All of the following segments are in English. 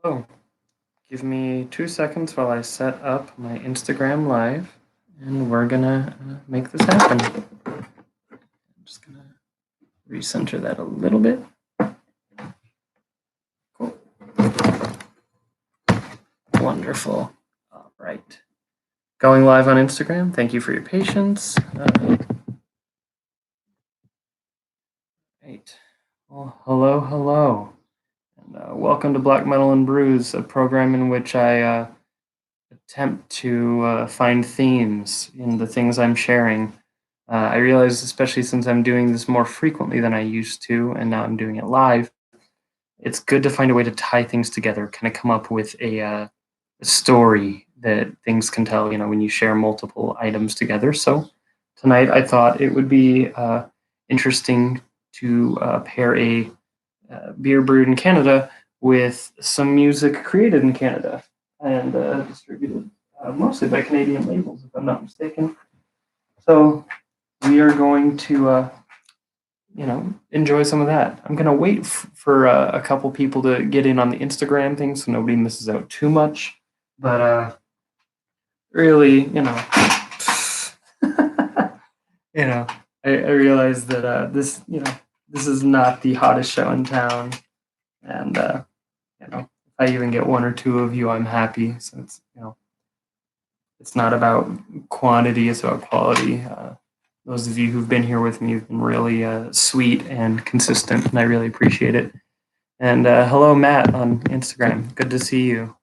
Oh, give me 2 seconds while I set up my Instagram live, and we're gonna make this happen. I'm just gonna recenter that a little bit. Cool. Wonderful. All right. Going live on Instagram. Thank you for your patience. Right. Well, hello. And welcome to Black Metal and Brews, a program in which I attempt to find themes in the things I'm sharing. I realize, especially since I'm doing this more frequently than I used to, and now I'm doing it live, it's good to find a way to tie things together, kind of come up with a story that things can tell, when you share multiple items together. So tonight I thought it would be interesting to pair a beer brewed in Canada with some music created in Canada and distributed mostly by Canadian labels, if I'm not mistaken. So we are going to, enjoy some of that. I'm going to wait for a couple people to get in on the Instagram thing so nobody misses out too much. But really, you know, I realize that this is not the hottest show in town, and if I even get one or two of you, I'm happy. So it's not about quantity; it's about quality. Those of you who've been here with me have been really sweet and consistent, and I really appreciate it. And hello, Matt on Instagram. Good to see you.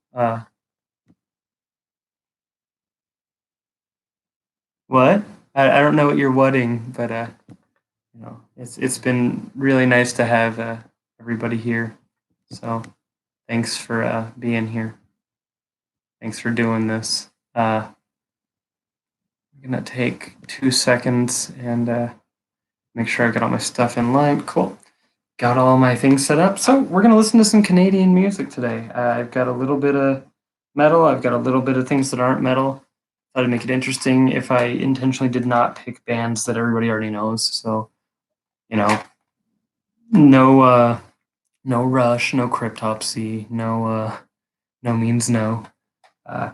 What? I don't know what you're whatting, but it's been really nice to have everybody here. So thanks for being here. Thanks for doing this. I'm gonna take 2 seconds and make sure I got all my stuff in line. Cool. Got all my things set up. So we're gonna listen to some Canadian music today. I've got a little bit of metal. I've got a little bit of things that aren't metal. Thought I'd make it interesting if I intentionally did not pick bands that everybody already knows. So no no Rush, no Cryptopsy, no means no. Uh,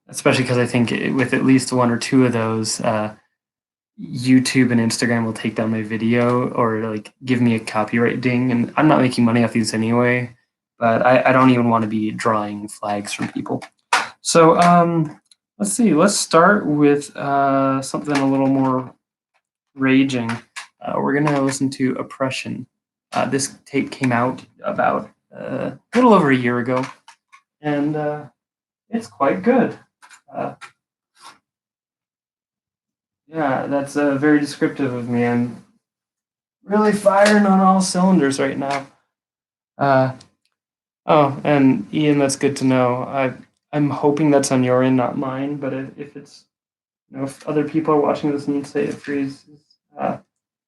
Especially because I think with at least one or two of those, YouTube and Instagram will take down my video or like give me a copyright ding. And I'm not making money off these anyway, but I don't even want to be drawing flags from people. So let's see. Let's start with something a little more raging. We're gonna listen to Oppression. This tape came out about a little over a year ago, and it's quite good. Yeah, that's very descriptive of me. I'm really firing on all cylinders right now. Uh, oh, and Ian, that's good to know. I'm hoping that's on your end, not mine. But if it's if other people are watching this and say it freezes,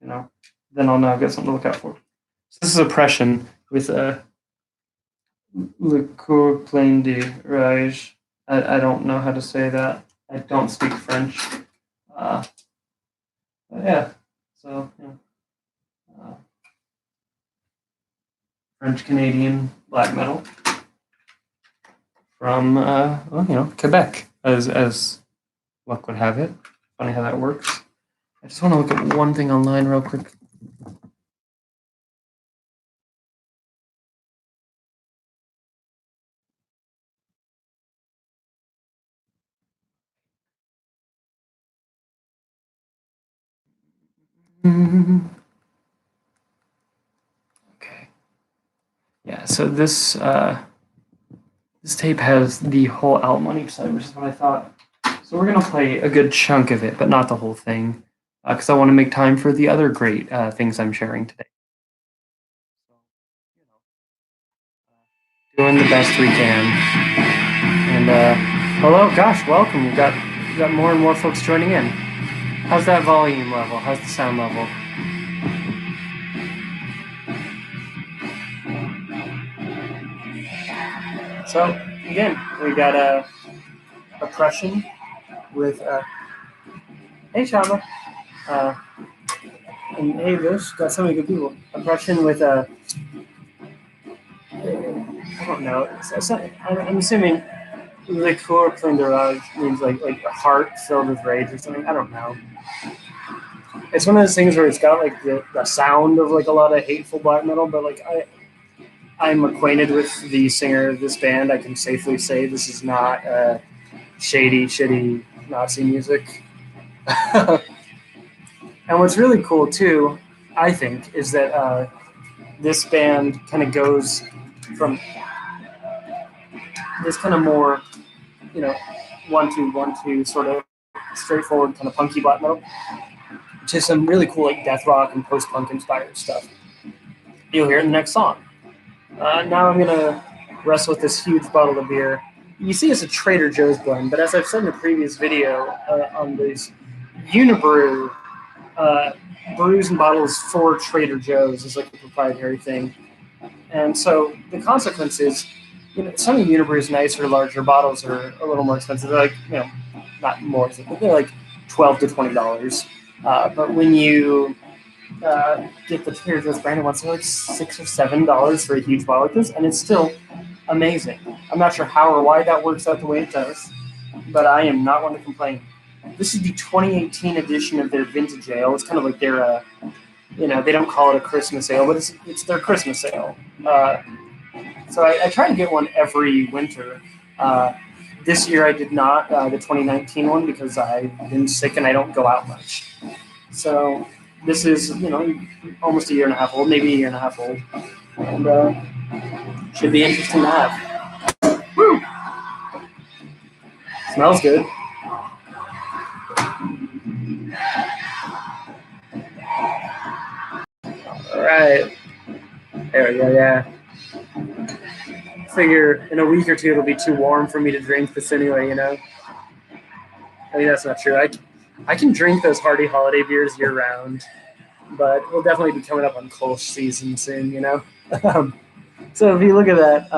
you know, then I'll know I've got something to look out for. So this is Oppression with Le Coeur Plein de Rage. I don't know how to say that. I don't speak French. Yeah, so French Canadian black metal from Quebec, as luck would have it. Funny how that works. I just want to look at one thing online real quick. Okay. Yeah, so this tape has the whole album on each side, which is what I thought. So we're gonna play a good chunk of it, but not the whole thing, because I want to make time for the other great things I'm sharing today. So, doing the best we can. And hello, gosh, welcome. We've got more and more folks joining in. How's that volume level? How's the sound level? So again, we got Oppression with hey Shama, and hey Vish, got so many good people. Oppression with I don't know. I'm assuming the cooler plunderage means like a heart filled with rage or something. I don't know. It's one of those things where it's got like the sound of like a lot of hateful black metal, but like I'm acquainted with the singer of this band. I can safely say this is not shady, shitty Nazi music. And what's really cool too, I think, is that this band kind of goes from this kind of more, you know, 1 2 1 2 sort of straightforward kind of punky black metal to some really cool like death rock and post punk inspired stuff. You'll hear it in the next song. Now I'm gonna wrestle with this huge bottle of beer. You see, it's a Trader Joe's blend, but as I've said in a previous video on these Unibroue brews and bottles for Trader Joe's is like a proprietary thing. And so the consequence is, some of the Unibroue's nicer, larger bottles are a little more expensive. They're like, not more expensive, but they're like $12 to $20. But when you get the Trader Joe's branded ones, they're like $6 or $7 for a huge bottle like this, and it's still amazing. I'm not sure how or why that works out the way it does, but I am not one to complain. This is the 2018 edition of their vintage ale. It's kind of like their, they don't call it a Christmas ale, but it's their Christmas ale. So I try to get one every winter. This year I did not, the 2019 one, because I've been sick and I don't go out much. So this is, almost a year and a half old, maybe a year and a half old. And should be interesting to have. Woo! Smells good. All right. There we go, yeah. Figure in a week or two it'll be too warm for me to drink this anyway, I mean, that's not true. I can drink those hearty holiday beers year round, but we'll definitely be coming up on Kolsch season soon, So if you look at that,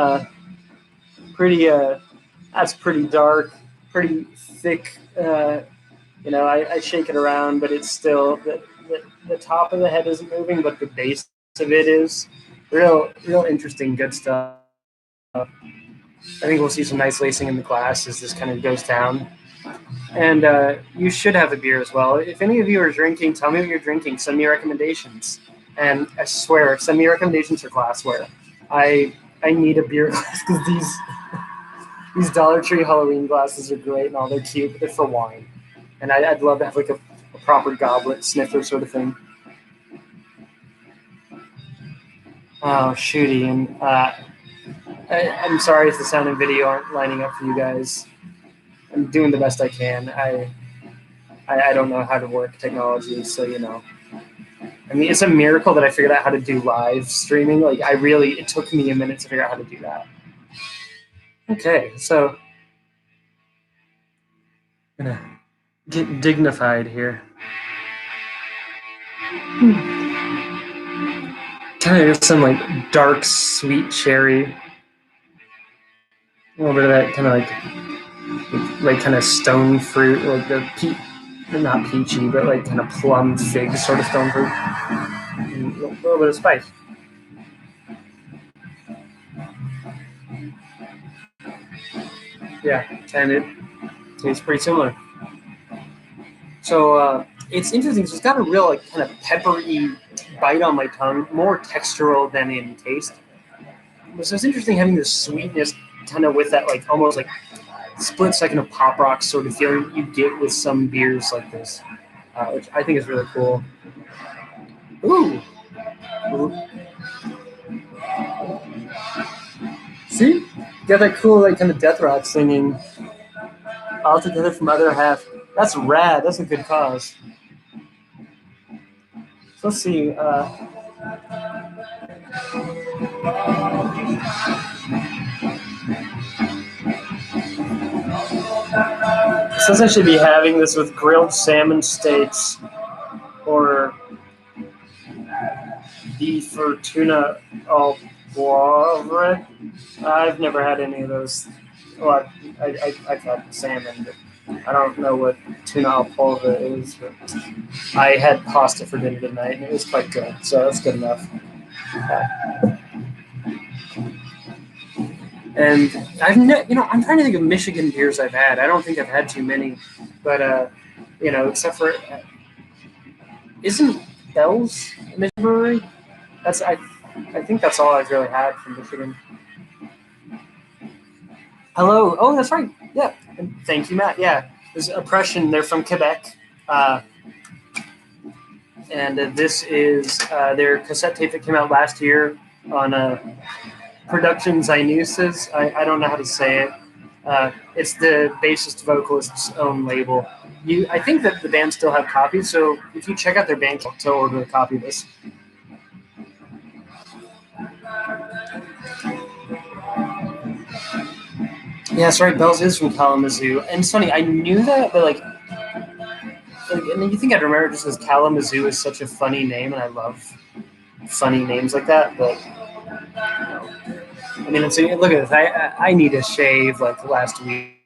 that's pretty dark, pretty thick. I shake it around, but it's still the top of the head isn't moving, but the base of it is. Real interesting, good stuff. I think we'll see some nice lacing in the glass as this kind of goes down. And you should have a beer as well. If any of you are drinking, tell me what you're drinking. Send me recommendations. And I swear, send me recommendations for glassware. I need a beer glass because these Dollar Tree Halloween glasses are great and all. They're cute, but they're for wine. And I'd love to have like a proper goblet sniffer sort of thing. Oh, shooty. And I'm sorry if the sound and video aren't lining up for you guys. I'm doing the best I can. I don't know how to work technology, so I mean, it's a miracle that I figured out how to do live streaming. Like, it took me a minute to figure out how to do that. Okay, so I'm gonna get dignified here. Kind of some like dark, sweet cherry. A little bit of that kind of like kind of stone fruit, like not peachy, but like kind of plum fig sort of stone fruit. And a little bit of spice. Yeah, and it tastes pretty similar. So it's interesting. So it's got a real like kind of peppery bite on my tongue, more textural than in taste. So it's interesting having this sweetness kind of with that like almost like split second of pop rock sort of feeling you get with some beers like this, which I think is really cool. Ooh. See? Got that cool like kind of death rock singing all together from Other Half. That's rad. That's a good cause. So let's see. Since I should be having this with grilled salmon steaks or beef or tuna au poivre. I've never had any of those. Well, I've had salmon, but I don't know what tuna al poivre is. But I had pasta for dinner tonight, and it was quite good, so that's good enough. And I'm trying to think of Michigan beers I've had. I don't think I've had too many, but except for isn't Bell's a Michigan brewery? I think that's all I've really had from Michigan. Hello. Oh, that's right. Yeah. And thank you, Matt. Yeah. There's Oppression. They're from Quebec. And this is their cassette tape that came out last year on Productions Inuses. I don't know how to say it. It's the bassist vocalist's own label. I think that the band still have copies, so if you check out their band to order a copy of this. Yeah, that's right. Bell's is from Kalamazoo, and it's funny. I knew that, but and you think I'd remember just because Kalamazoo is such a funny name, and I love funny names like that. But I mean, look at this. I need a shave like last week.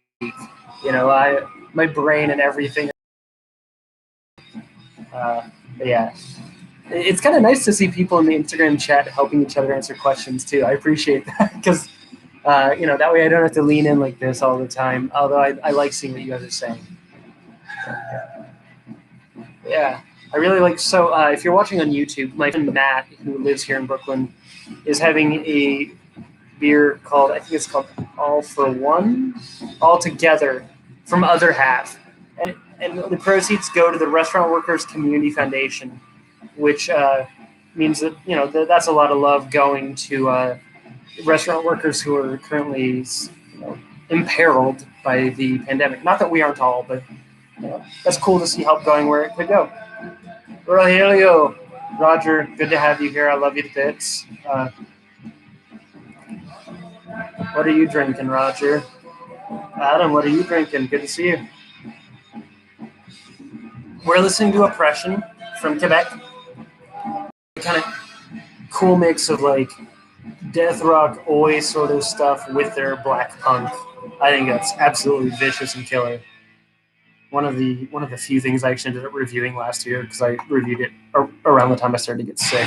My brain and everything. But yeah, it's kind of nice to see people in the Instagram chat helping each other answer questions too. I appreciate that because that way I don't have to lean in like this all the time. Although I like seeing what you guys are saying. Yeah, I really like. So if you're watching on YouTube, my friend Matt, who lives here in Brooklyn, is having a beer called, I think it's called All for One, All Together, from Other Half, and the proceeds go to the Restaurant Workers Community Foundation, which means that that's a lot of love going to restaurant workers who are currently imperiled by the pandemic. Not that we aren't all, but that's cool to see help going where it could go. Rogelio, Roger, good to have you here. I love you to bits. What are you drinking, Roger? Adam, what are you drinking? Good to see you. We're listening to Oppression from Quebec. Kind of cool mix of like death rock, oi sort of stuff with their black punk. I think that's absolutely vicious and killer. One of the few things I actually ended up reviewing last year because I reviewed it around the time I started to get sick.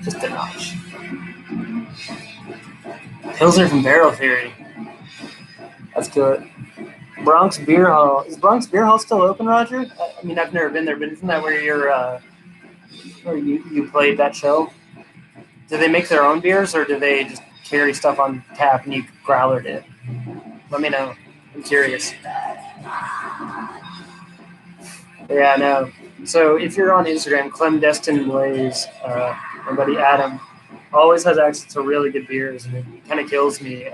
Just a notch. Pilsner from Barrel Theory. That's good. Bronx Beer Hall. Is Bronx Beer Hall still open, Roger? I mean, I've never been there, but isn't that where you played that show? Do they make their own beers, or do they just carry stuff on tap and you growlered it? Let me know. I'm curious. Yeah, no. So if you're on Instagram, Clemdestin Blaze, my buddy Adam, always has access to really good beers, and it kind of kills me.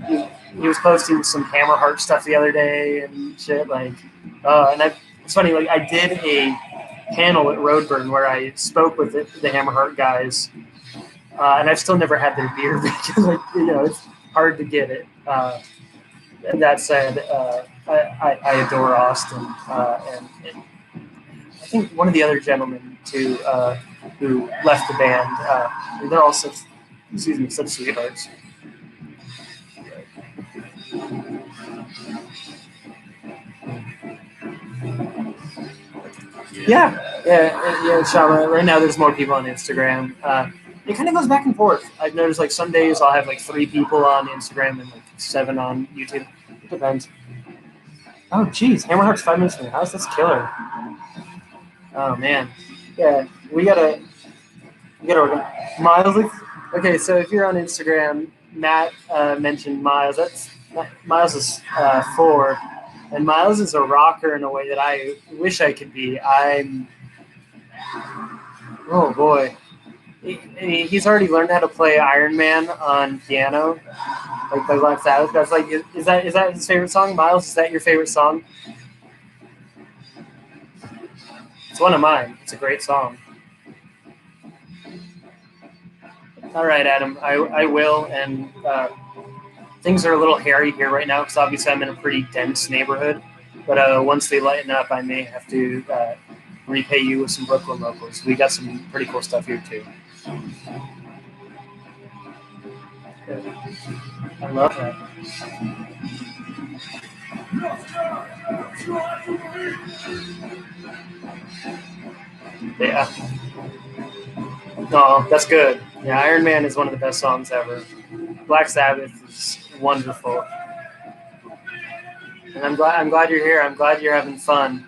He was posting some Hammerheart stuff the other day and shit. It's funny. Like I did a panel at Roadburn where I spoke with the Hammerheart guys, and I've still never had their beer because it's hard to get it. And that said, I adore Austin, and I think one of the other gentlemen too who left the band. They're all such sweethearts. Yeah, Shama. Right now, there's more people on Instagram. It kind of goes back and forth. I've noticed like some days I'll have like 3 people on Instagram and like 7 on YouTube. It depends. Oh, geez, Hammerheart's 5 minutes from your house. That's killer. Oh man, yeah, we gotta organize. Miles. Okay, so if you're on Instagram, Matt mentioned Miles. Miles is 4. And Miles is a rocker in a way that I wish I could be. Oh boy. He's already learned how to play Iron Man on piano, like by Black Sabbath. That's like, is that his favorite song? Miles, is that your favorite song? It's one of mine. It's a great song. All right, Adam, I will. And things are a little hairy here right now because obviously I'm in a pretty dense neighborhood. But once they lighten up, I may have to repay you with some Brooklyn locals. We got some pretty cool stuff here too. I love that. Yeah. No, that's good. Yeah, Iron Man is one of the best songs ever. Black Sabbath is wonderful, and I'm glad you're here. I'm glad you're having fun.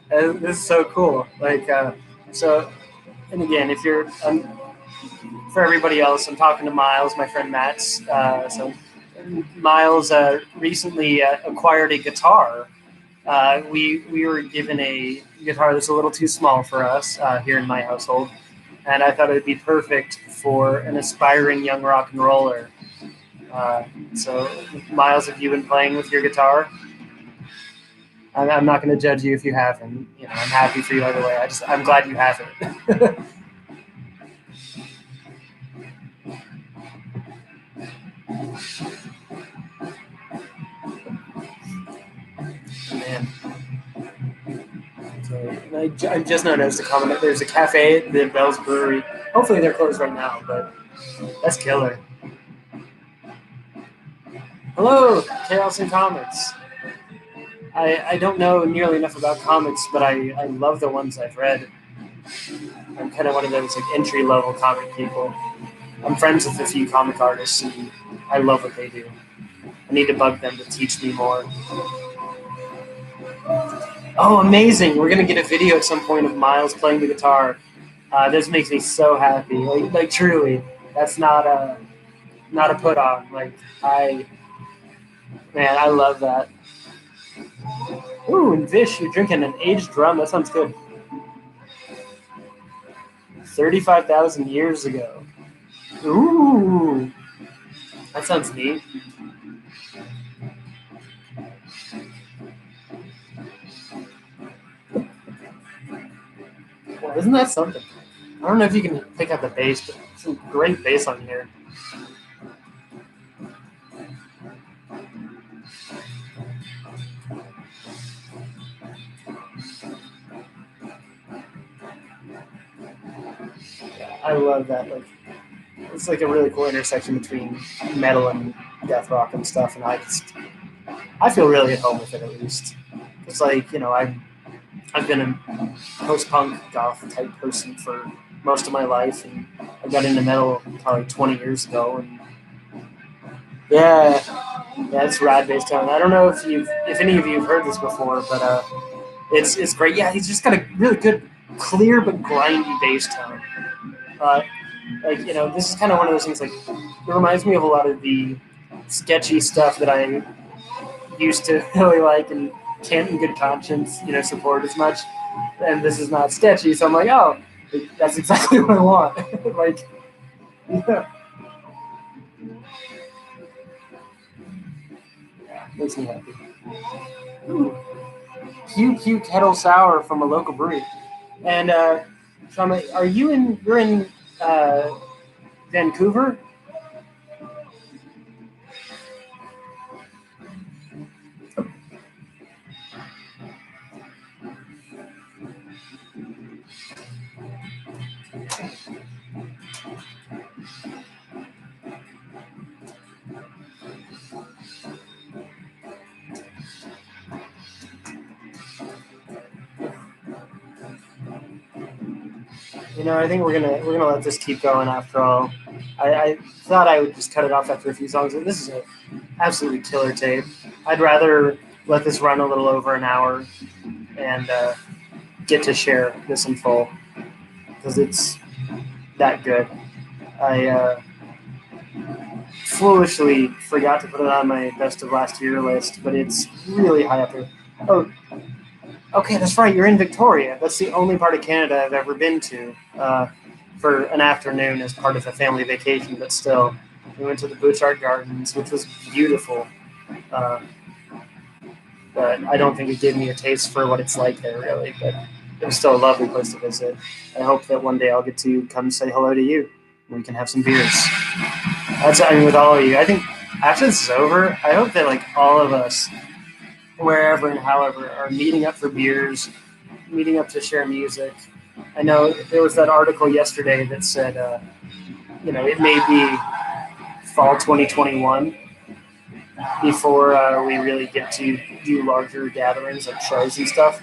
This is so cool. So, and again, if you're for everybody else, I'm talking to Miles, my friend Matt's. So Miles recently acquired a guitar. We were given a guitar that's a little too small for us here in my household, and I thought it would be perfect for an aspiring young rock and roller. Uh, so, Miles, have you been playing with your guitar? I'm not going to judge you if you haven't. I'm happy for you either way. I'm glad you have it. Man. So, I just noticed a comment. There's a cafe at the Bell's Brewery. Hopefully they're closed right now, but that's killer. Hello, Chaos and Comics. I don't know nearly enough about comics, but I love the ones I've read. I'm kind of one of those like entry level comic people. I'm friends with a few comic artists, and I love what they do. I need to bug them to teach me more. Oh, amazing! We're gonna get a video at some point of Miles playing the guitar. This makes me so happy. Like truly, that's not a put on. I love that. Ooh, and Vish, you're drinking an aged rum. That sounds good. 35,000 years ago. Ooh, that sounds neat. Well, isn't that something? I don't know if you can pick up the bass, but some great bass on here. Yeah, I love that. It's like a really cool intersection between metal and death rock and stuff, and I feel really at home with it at least. It's like I've been a post-punk goth type person for most of my life, and I got into metal probably 20 years ago, and yeah, it's rad bass tone. I don't know if any of you have heard this before, but it's great. Yeah, he's just got a really good, clear but grindy bass tone. Uh, this is kind of one of those things. Like, it reminds me of a lot of the sketchy stuff that I used to really like and can't in good conscience, support as much. And this is not sketchy, so I'm like, oh, that's exactly what I want. Yeah, makes me happy. Ooh, Pew Kettle Sour from a local brewery. And Shama, you're in uh, Vancouver? I think we're gonna let this keep going after all. I thought I would just cut it off after a few songs, and this is an absolutely killer tape. I'd rather let this run a little over an hour and get to share this in full because it's that good. I foolishly forgot to put it on my best of last year list, but it's really high up there. Oh, okay, that's right. You're in Victoria. That's the only part of Canada I've ever been to for an afternoon as part of a family vacation. But still, we went to the Butchart Gardens, which was beautiful. Uh, but I don't think it gave me a taste for what it's like there, really. But it was still a lovely place to visit. I hope that one day I'll get to come say hello to you. And we can have some beers. With all of you. I think after this is over, I hope that all of us, wherever and however, are meeting up for beers, meeting up to share music. I know there was that article yesterday that said, it may be fall 2021, before we really get to do larger gatherings like shows and stuff.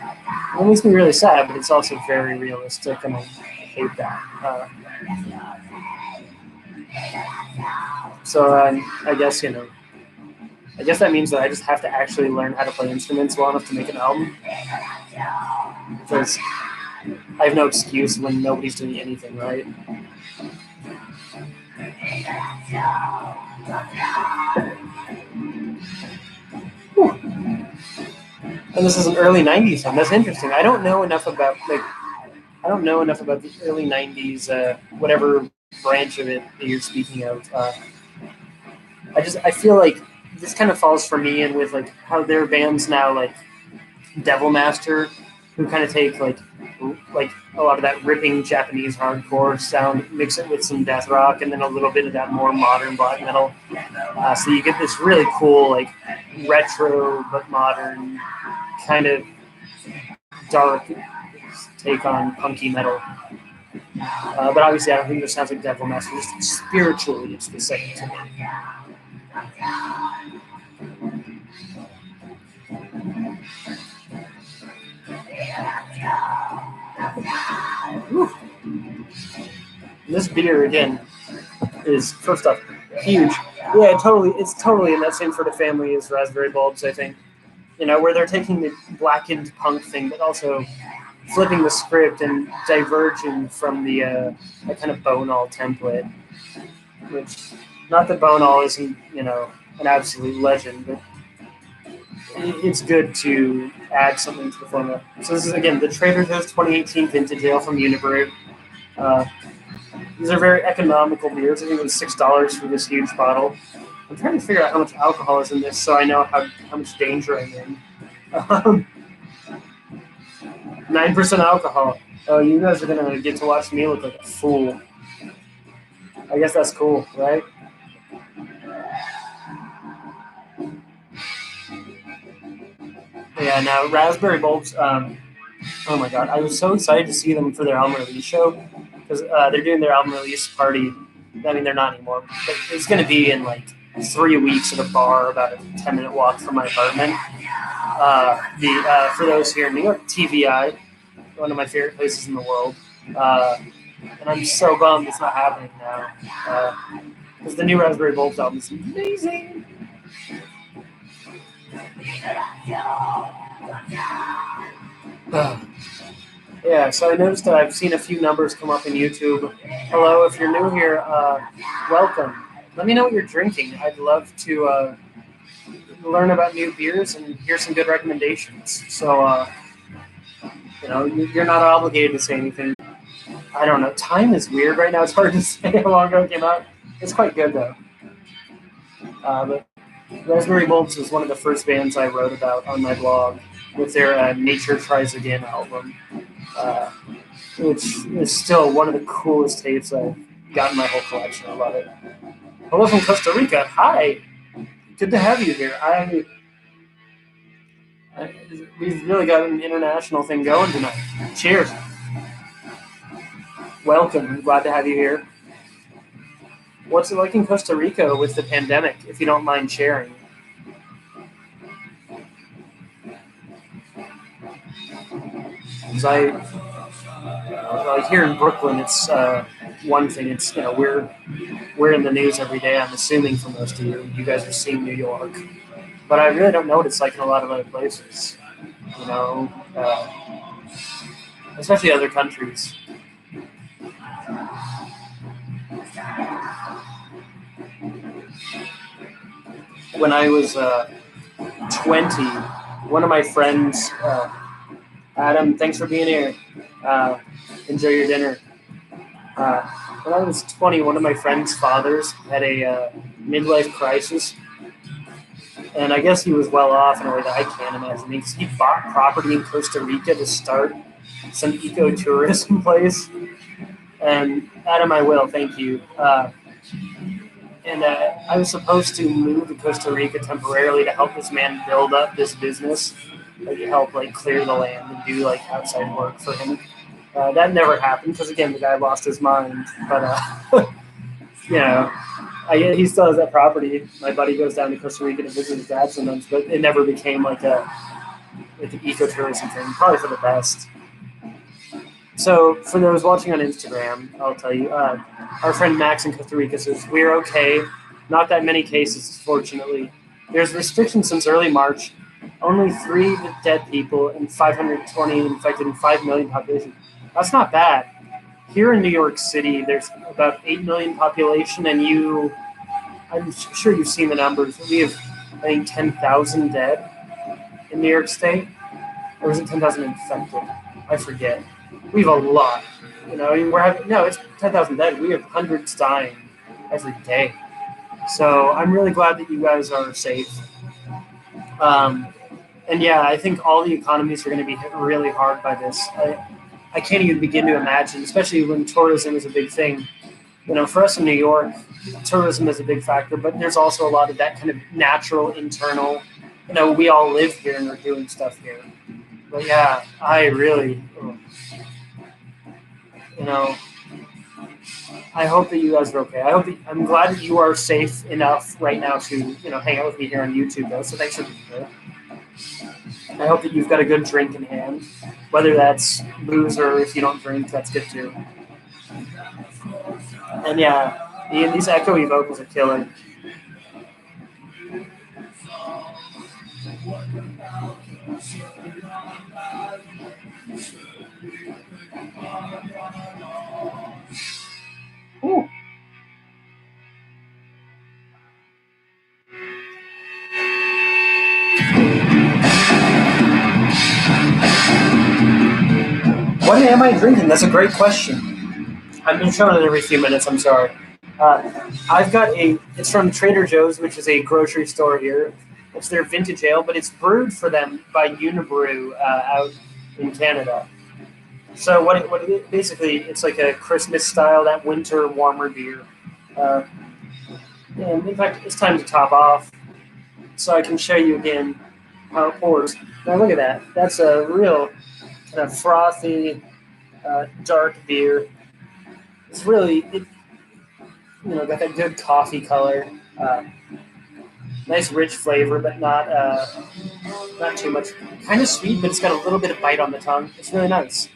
It makes me really sad, but it's also very realistic, and I hate that. So I guess I guess that means that I just have to actually learn how to play instruments well enough to make an album, because I have no excuse when nobody's doing anything right. Whew. And this is an early '90s song. That's interesting. I don't know enough about the early '90s, whatever branch of it that you're speaking of. I feel like this kind of falls for me in with like how there are bands now like Devil Master, who kind of take like a lot of that ripping Japanese hardcore sound, mix it with some death rock, and then a little bit of that more modern black metal. So you get this really cool like retro but modern kind of dark take on punky metal. But obviously, I don't think this sounds like Devil Master. Just spiritually, it's the same to me. Whew. This beer again is first off huge. Yeah, it's totally in that same sort of family as Raspberry Bulbs, I think. Where they're taking the blackened punk thing, but also flipping the script and diverging from the kind of Bonal template. Which, not that Bonal isn't an absolute legend, but it's good to add something to the formula. So this is again the Trader Joe's 2018 Vintage Ale from Unibroue. These are very economical beers. I think it was $6 for this huge bottle. I'm trying to figure out how much alcohol is in this, so I know how much danger I'm in. 9% alcohol. Oh, you guys are gonna get to watch me look like a fool. I guess that's cool, right? Yeah. Now, Raspberry Bulbs. Oh my god, I was so excited to see them for their album release show, because they're doing their album release party. I mean, they're not anymore, but it's going to be in like 3 weeks at a bar about a 10-minute walk from my apartment. For those here in New York, TVI, one of my favorite places in the world. And I'm so bummed it's not happening now, because the new Raspberry Bulbs album is amazing. Yeah, so I noticed that I've seen a few numbers come up in YouTube. Hello, if you're new here, welcome. Let me know what you're drinking. I'd love to learn about new beers and hear some good recommendations. So, you're not obligated to say anything. I don't know. Time is weird right now. It's hard to say how long ago it came out. It's quite good, though. But Raspberry Bulbs was one of the first bands I wrote about on my blog with their Nature Tries Again album, which is still one of the coolest tapes I've got in my whole collection. I love it. Hello from Costa Rica. Hi. Good to have you here. We've really got an international thing going tonight. Cheers. Welcome. I'm glad to have you here. What's it like in Costa Rica with the pandemic, if you don't mind sharing? Because here in Brooklyn, it's one thing. It's we're in the news every day. I'm assuming for most of you, you guys are seeing New York, but I really don't know what it's like in a lot of other places. Especially other countries. When I was 20, one of my friends, Adam, thanks for being here. Enjoy your dinner. When I was 20, one of my friend's fathers had a midlife crisis. And I guess he was well off in a way that I can't imagine. Because he bought property in Costa Rica to start some ecotourism place. And Adam, I will, thank you. And I was supposed to move to Costa Rica temporarily to help this man build up this business, like help clear the land and do outside work for him. That never happened because again the guy lost his mind. But He still has that property. My buddy goes down to Costa Rica to visit his dad sometimes, but it never became like an ecotourism thing. Probably for the best. So for those watching on Instagram, I'll tell you, our friend Max in Costa Rica says we're okay. Not that many cases, fortunately. There's restrictions since early March. Only 3 dead people and 520 infected in 5 million population. That's not bad. Here in New York City, there's about 8 million population, and I'm sure you've seen the numbers. We have, I think, 10,000 dead in New York State. Or was it 10,000 infected? I forget. We have a lot. It's 10,000 dead. We have hundreds dying every day. So I'm really glad that you guys are safe. And yeah, I think all the economies are going to be hit really hard by this. I can't even begin to imagine, especially when tourism is a big thing. For us in New York, tourism is a big factor, but there's also a lot of that kind of natural, internal. We all live here and are doing stuff here. But yeah, I hope that you guys are okay. I'm glad that you are safe enough right now to, hang out with me here on YouTube, though. So thanks for being here. I hope that you've got a good drink in hand, whether that's booze or if you don't drink, that's good too. And yeah, Ian, these echoey vocals are killer. Ooh. What am I drinking? That's a great question. I've been showing it every few minutes. I'm sorry. I've got it's from Trader Joe's, which is a grocery store here. It's their vintage ale, but it's brewed for them by Unibroue out in Canada. So basically, it's like a Christmas style, that winter warmer beer. And in fact, it's time to top off, so I can show you again how it pours. Now look at that. That's a real kind of frothy, dark beer. It's really got that good coffee color. Nice rich flavor, but not too much. Kind of sweet, but it's got a little bit of bite on the tongue. It's really nice.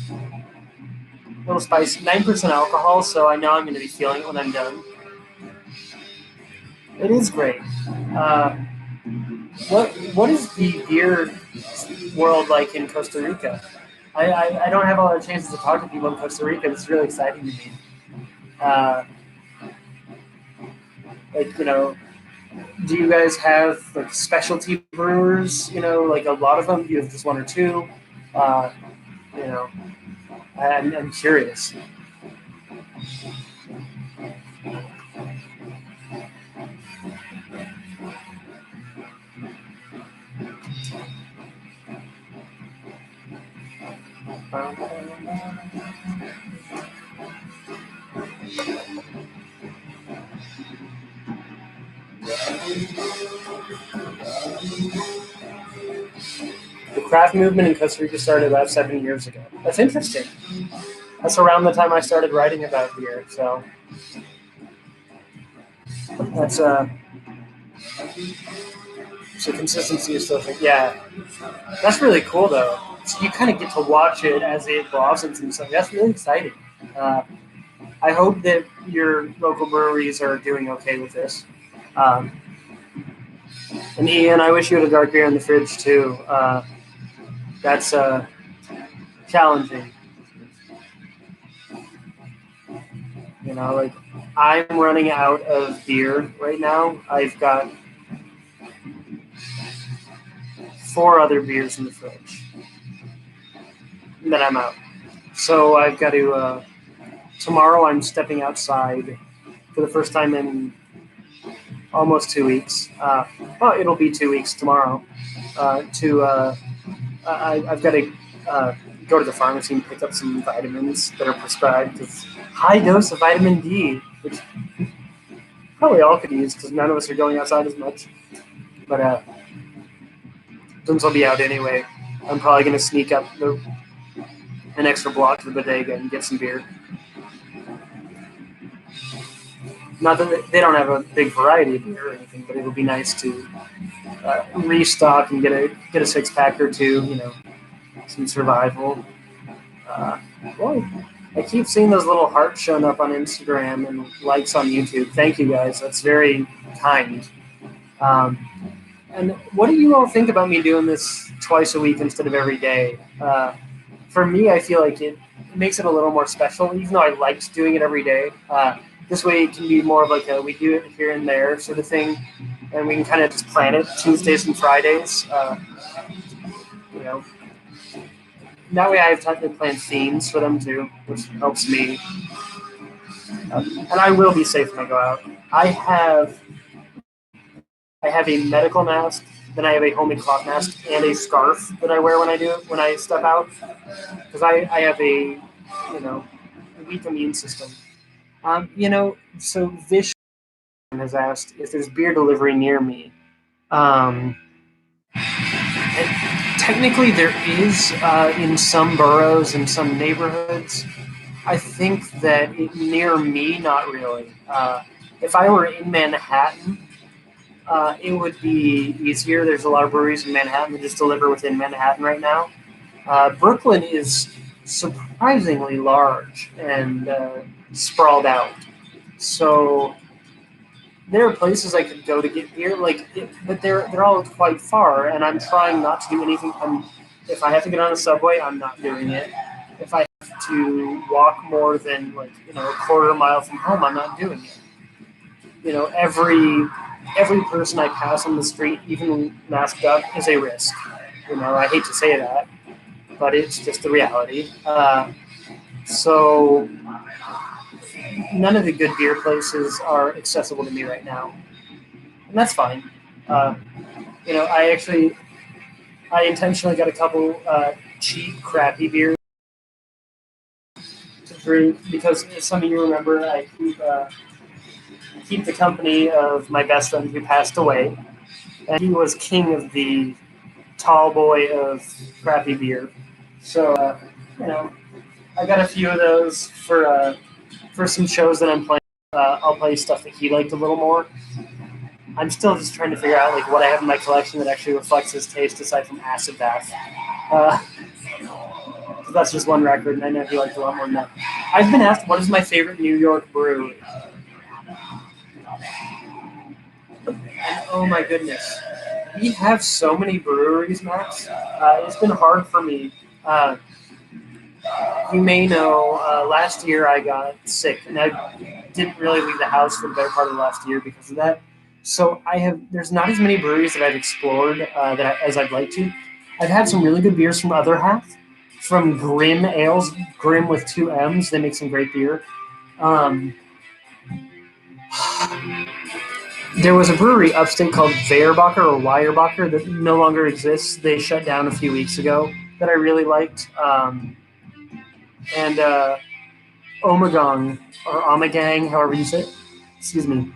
A little spice. 9% alcohol, so I know I'm going to be feeling it when I'm done. It is great. What is the beer world like in Costa Rica? I don't have a lot of chances to talk to people in Costa Rica. It's really exciting to me. Do you guys have like specialty brewers? Like a lot of them. Do you have just one or two? I'm curious. The craft movement in Costa Rica started about 7 years ago. That's interesting. That's around the time I started writing about beer. So that's so consistency is still thing. Yeah, that's really cool though. So you kind of get to watch it as it blossoms and stuff. That's really exciting. I hope that your local breweries are doing okay with this. And Ian, I wish you had a dark beer in the fridge too. That's challenging. I'm running out of beer right now. I've got 4 other beers in the fridge. And then I'm out. So I've got to. Tomorrow I'm stepping outside for the first time in almost 2 weeks. It'll be 2 weeks tomorrow. I've got to go to the pharmacy and pick up some vitamins that are prescribed. Because high dose of vitamin D, which probably all could use because none of us are going outside as much. But since I'll be out anyway, I'm probably going to sneak up an extra block to the bodega and get some beer. Not that they don't have a big variety of beer or anything, but it would be nice to restock and get a 6-pack or two. Some survival. Uh, Boy, I keep seeing those little hearts showing up on Instagram and likes on YouTube. Thank you guys. That's very kind. Um, and what do you all think about me doing this twice a week instead of every day? For me, I feel like it makes it a little more special, even though I liked doing it every day. This way, it can be more of like a we do it here and there sort of thing, and we can kind of just plan it Tuesdays and Fridays. You know, that way I have time to plan themes for them too, which helps me. And I will be safe when I go out. I have a medical mask, then I have a homemade cloth mask and a scarf that I wear when I step out, because I have a weak immune system. So Vish has asked if there's beer delivery near me. And technically, there is in some boroughs and some neighborhoods. I think that near me, not really. If I were in Manhattan, it would be easier. There's a lot of breweries in Manhattan that just deliver within Manhattan right now. Brooklyn is surprisingly large and sprawled out. So there are places I could go to get beer, but they're all quite far, and I'm trying not to do anything. If I have to get on a subway, I'm not doing it. If I have to walk more than a quarter mile from home, I'm not doing it. Every person I pass on the street, even masked up, is a risk. I hate to say that, but it's just the reality. So none of the good beer places are accessible to me right now, and that's fine. Uh, I intentionally got a couple cheap, crappy beers to drink because, as some of you remember, I keep the company of my best friend who passed away, and he was king of the tall boy of crappy beer. So I got a few of those for some shows that I'm playing. I'll play stuff that he liked a little more. I'm still just trying to figure out what I have in my collection that actually reflects his taste, aside from Acid Bath. That's just one record, and I know he liked a lot more than that. I've been asked what is my favorite New York brew, and oh my goodness, we have so many breweries, Max. It's been hard for me. You may know, last year I got sick, and I didn't really leave the house for the better part of the last year because of that. So there's not as many breweries that I've explored as I'd like to. I've had some really good beers from Other Half, from Grimm Ales, Grimm with 2 M's. They make some great beer. There was a brewery upstate called Weyerbacher or Weyerbacher that no longer exists. They shut down a few weeks ago that I really liked. And Omegang, or Omegang, however you say it, excuse me,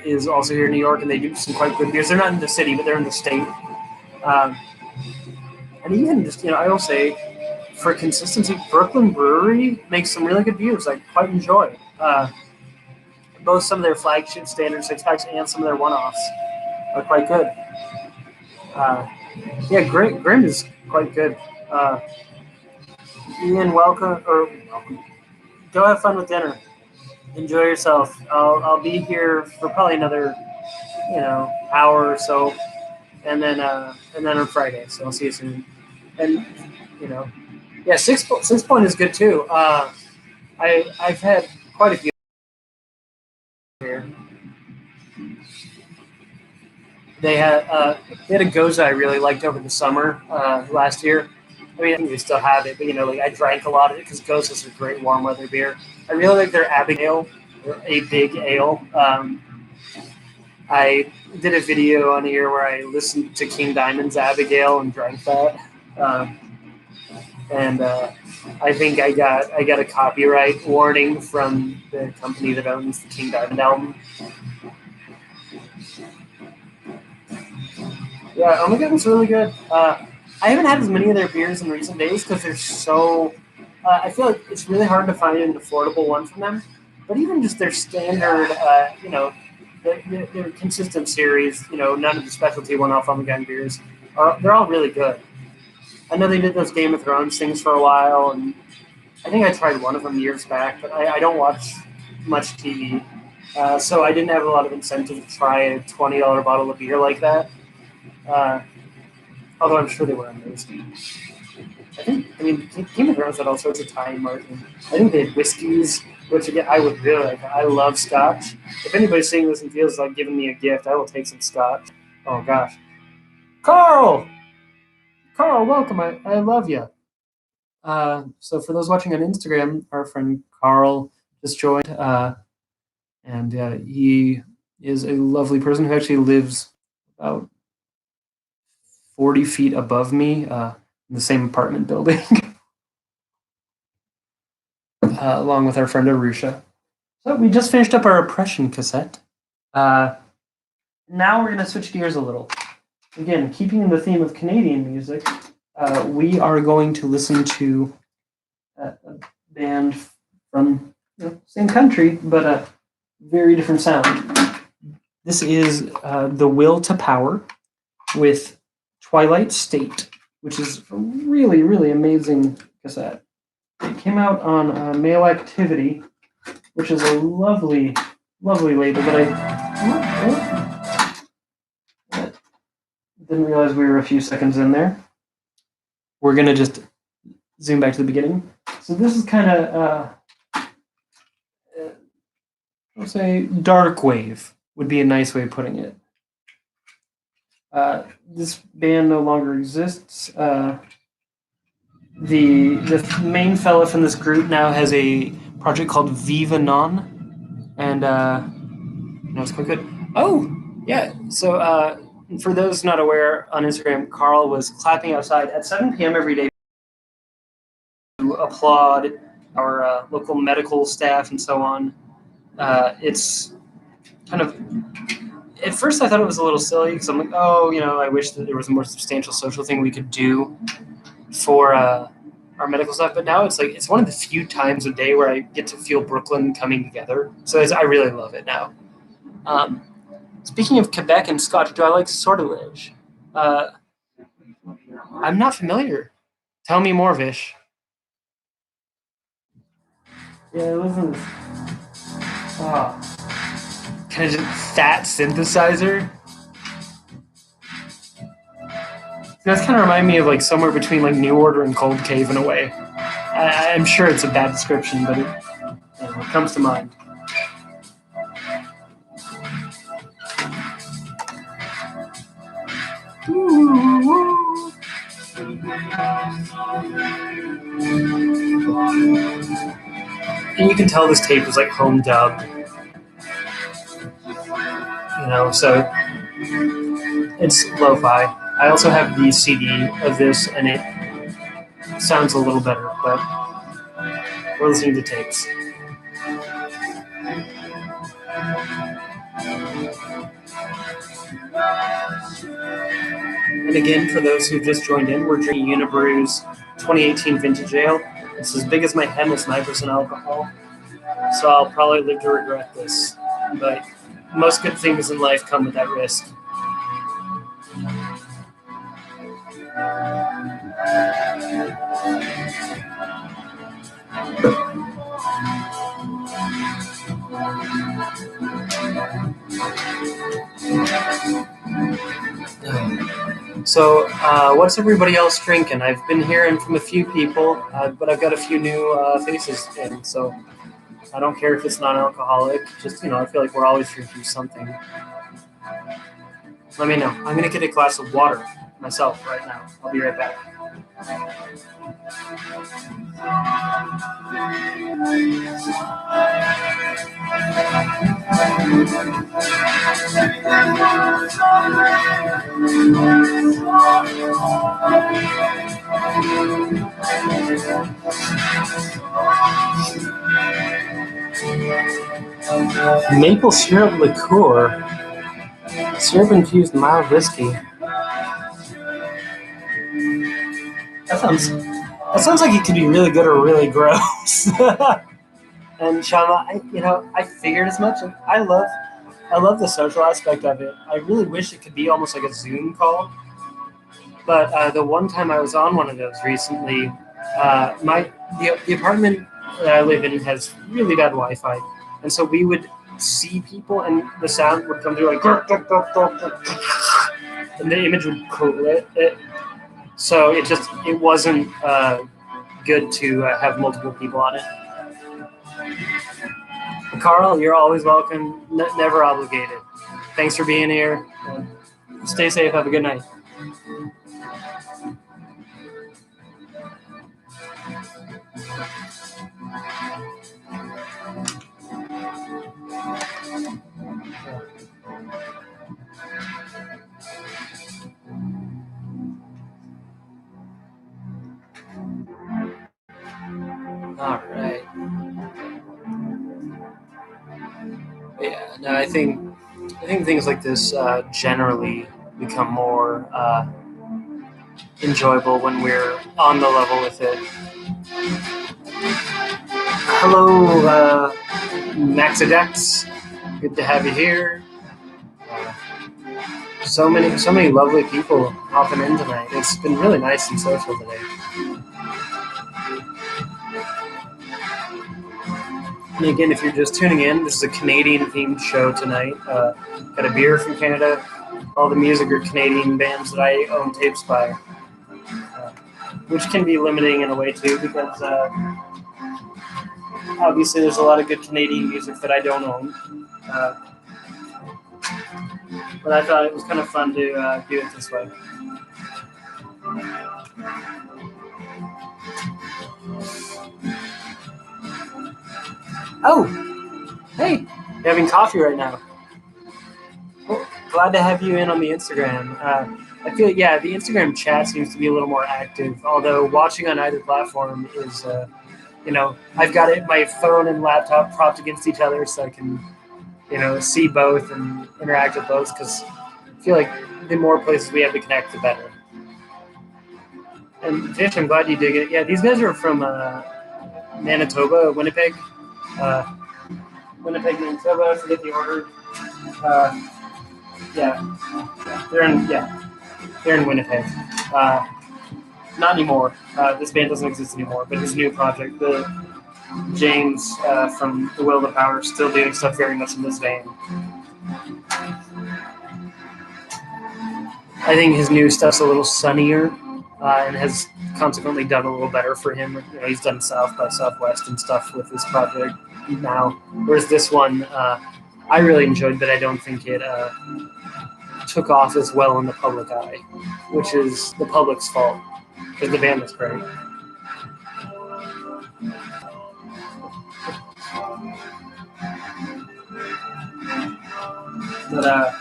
is also here in New York, and they do some quite good beers. They're not in the city, but they're in the state. And even just, I will say, for consistency, Brooklyn Brewery makes some really good beers I quite enjoy. Both some of their flagship standard 6-packs and some of their one-offs are quite good. Grimm is quite good. Ian, welcome. Go have fun with dinner. Enjoy yourself. I'll be here for probably another hour or so, and then on Friday. So I'll see you soon. And six point is good too. I've had quite a few here. They had a Goza I really liked over the summer last year. I mean, I think they still have it, but I drank a lot of it because Goza's a great warm weather beer. I really like their Abigail, a big ale. I did a video on here where I listened to King Diamond's Abigail and drank that, and I think I got a copyright warning from the company that owns the King Diamond album. Yeah, Oh My God was really good. I haven't had as many of their beers in recent days because they're so. I feel like it's really hard to find an affordable one from them. but even just their standard, their consistent series, none of the specialty one-off Gun beers, they're all really good. I know they did those Game of Thrones things for a while, and I think I tried one of them years back, but I don't watch much TV, so I didn't have a lot of incentive to try a $20 bottle of beer like that. Uh, although I'm sure they were amazing. Game of Thrones had all sorts of time marketing. I think they had whiskeys, which again I would really like. I love Scotch. If anybody's seeing this and feels like giving me a gift, I will take some Scotch. Oh gosh, Carl, welcome. I love you. So for those watching on Instagram, our friend Carl just joined, and he is a lovely person who actually lives about 40 feet above me in the same apartment building, along with our friend Arusha. So we just finished up our Oppression cassette. Now we're going to switch gears a little. Again, keeping in the theme of Canadian music, we are going to listen to a band from same country, but a very different sound. This is The Will to Power with Twilight State, which is a really, really amazing cassette. It came out on Male Activity, which is a lovely, lovely label that I didn't realize we were a few seconds in there. We're going to just zoom back to the beginning. So this is kind of, I'll say, dark wave would be a nice way of putting it. This band no longer exists. The main fella from this group now has a project called Viva Non, and it's quite good. Oh, yeah. So for those not aware, on Instagram, Carl was clapping outside at 7 p.m. every day to applaud our local medical staff and so on. It's kind of, at first I thought it was a little silly because I'm like, I wish that there was a more substantial social thing we could do for our medical stuff. But now it's one of the few times a day where I get to feel Brooklyn coming together. So I really love it now. Speaking of Quebec and Scotch, do I like sortilege? I'm not familiar. Tell me more, Vish. Yeah, listen. Kind of just fat synthesizer. That's kind of remind me of like somewhere between like New Order and Cold Cave in a way. I'm sure it's a bad description, but it comes to mind. And you can tell this tape was like home dubbed. So it's lo-fi. I also have the CD of this, and it sounds a little better, but we're listening to tapes. And again, for those who just joined in, we're drinking Unibroue's 2018 Vintage Ale. It's as big as my head, it's 9% alcohol. So I'll probably live to regret this. But most good things in life come with that risk. So what's everybody else drinking? I've been hearing from a few people, but I've got a few new faces in, so I don't care if it's non-alcoholic. Just, I feel like we're always drinking something. Let me know. I'm going to get a glass of water myself right now. I'll be right back. Maple syrup liqueur. Syrup-infused mild whiskey. That sounds like it could be really good or really gross. And Shama, I figured as much. I love the social aspect of it. I really wish it could be almost like a Zoom call. But the one time I was on one of those recently, the apartment that I live in has really bad Wi-Fi, and so we would see people, and the sound would come through like, and the image would correlate it. So it wasn't good to have multiple people on it. Carl, you're always welcome. Never obligated. Thanks for being here. Stay safe. Have a good night. All right. Yeah. No, I think things like this generally become more enjoyable when we're on the level with it. Hello, Maxidex. Good to have you here. So many lovely people hopping in tonight. It's been really nice and social today. And again, if you're just tuning in, this is a Canadian-themed show tonight. Got a beer from Canada. All the music are Canadian bands that I own tapes by, which can be limiting in a way too, because obviously there's a lot of good Canadian music that I don't own. But I thought it was kind of fun to do it this way. Oh, hey, you're having coffee right now. Well, glad to have you in on the Instagram. I feel, yeah, the Instagram chat seems to be a little more active, although watching on either platform is, I've got it, my phone and laptop propped against each other so I can, see both and interact with both, because I feel like the more places we have to connect, the better. And Fish, I'm glad you dig it. Yeah, these guys are from Manitoba, Winnipeg. Winnipeg, Manitoba, I forget the order. They're in Winnipeg. Not anymore. This band doesn't exist anymore, but his new project, the James from The Will to Power, still doing stuff very much in this vein. I think his new stuff's a little sunnier and has consequently done a little better for him. He's done South by Southwest and stuff with this project now, whereas this one I really enjoyed, but I don't think it took off as well in the public eye, which is the public's fault, because the band was great. But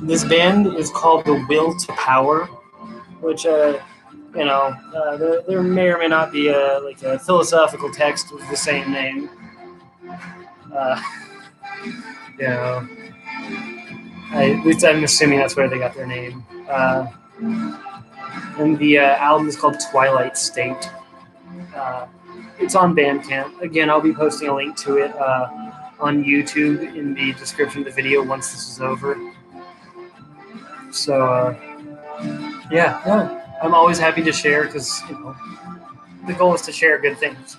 this band is called The Will to Power, which there may or may not be a philosophical text with the same name. At least I'm assuming that's where they got their name. And the album is called Twilight State. It's on Bandcamp. Again, I'll be posting a link to it on YouTube in the description of the video once this is over. So, I'm always happy to share, because the goal is to share good things.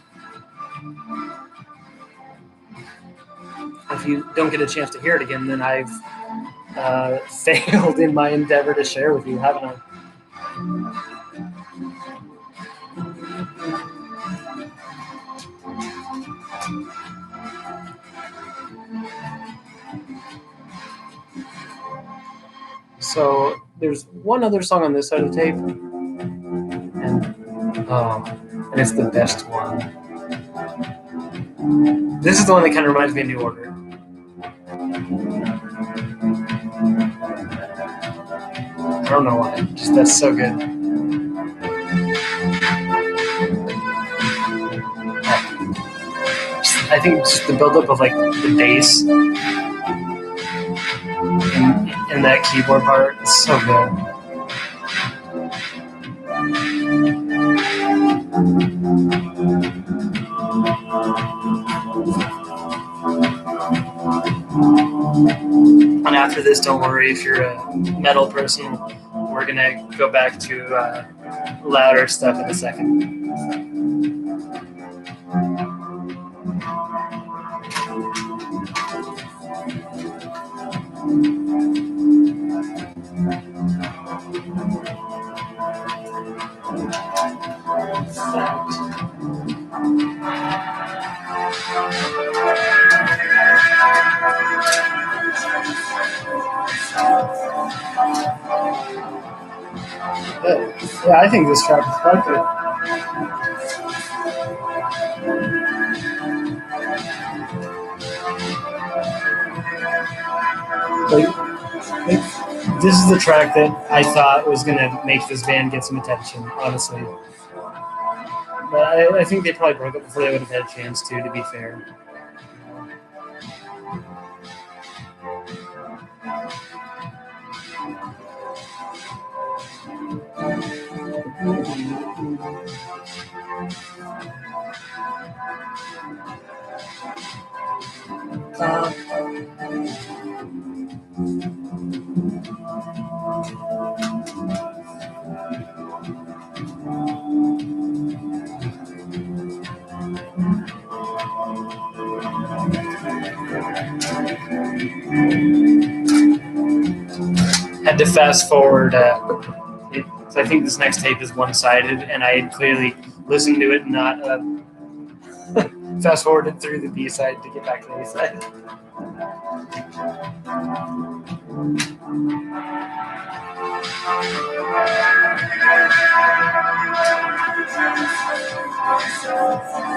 If you don't get a chance to hear it again, then I've failed in my endeavor to share with you, haven't I? So there's one other song on this side of the tape, and it's the best one. This is the one that kind of reminds me of New Order. I don't know why, just that's so good. I think just the buildup of the bass and that keyboard part is so good. And after this, don't worry if you're a metal person. We're gonna go back to louder stuff in a second. Yeah, I think this track is quite good. Like, this is the track that I thought was gonna make this band get some attention, honestly. But I think they probably broke up before they would have had a chance to be fair. Had to fast forward. So I think this next tape is one-sided, and I had clearly listened to it, not fast forwarded through the B side to get back to the A side.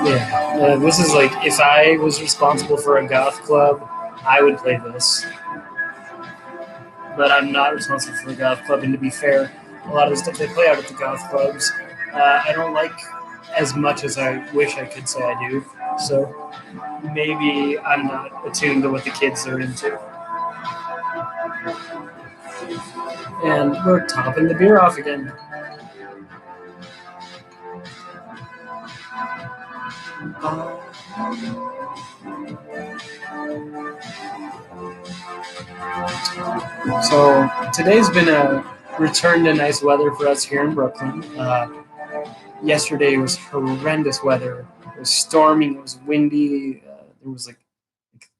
Yeah, this is like if I was responsible for a goth club, I would play this. But I'm not responsible for the goth club, and to be fair, a lot of the stuff they play out at the goth clubs, I don't like as much as I wish I could say I do. So maybe I'm not attuned to what the kids are into. And we're topping the beer off again. So today's been a return to nice weather for us here in Brooklyn. Yesterday was horrendous weather. It was storming. It was windy. There was like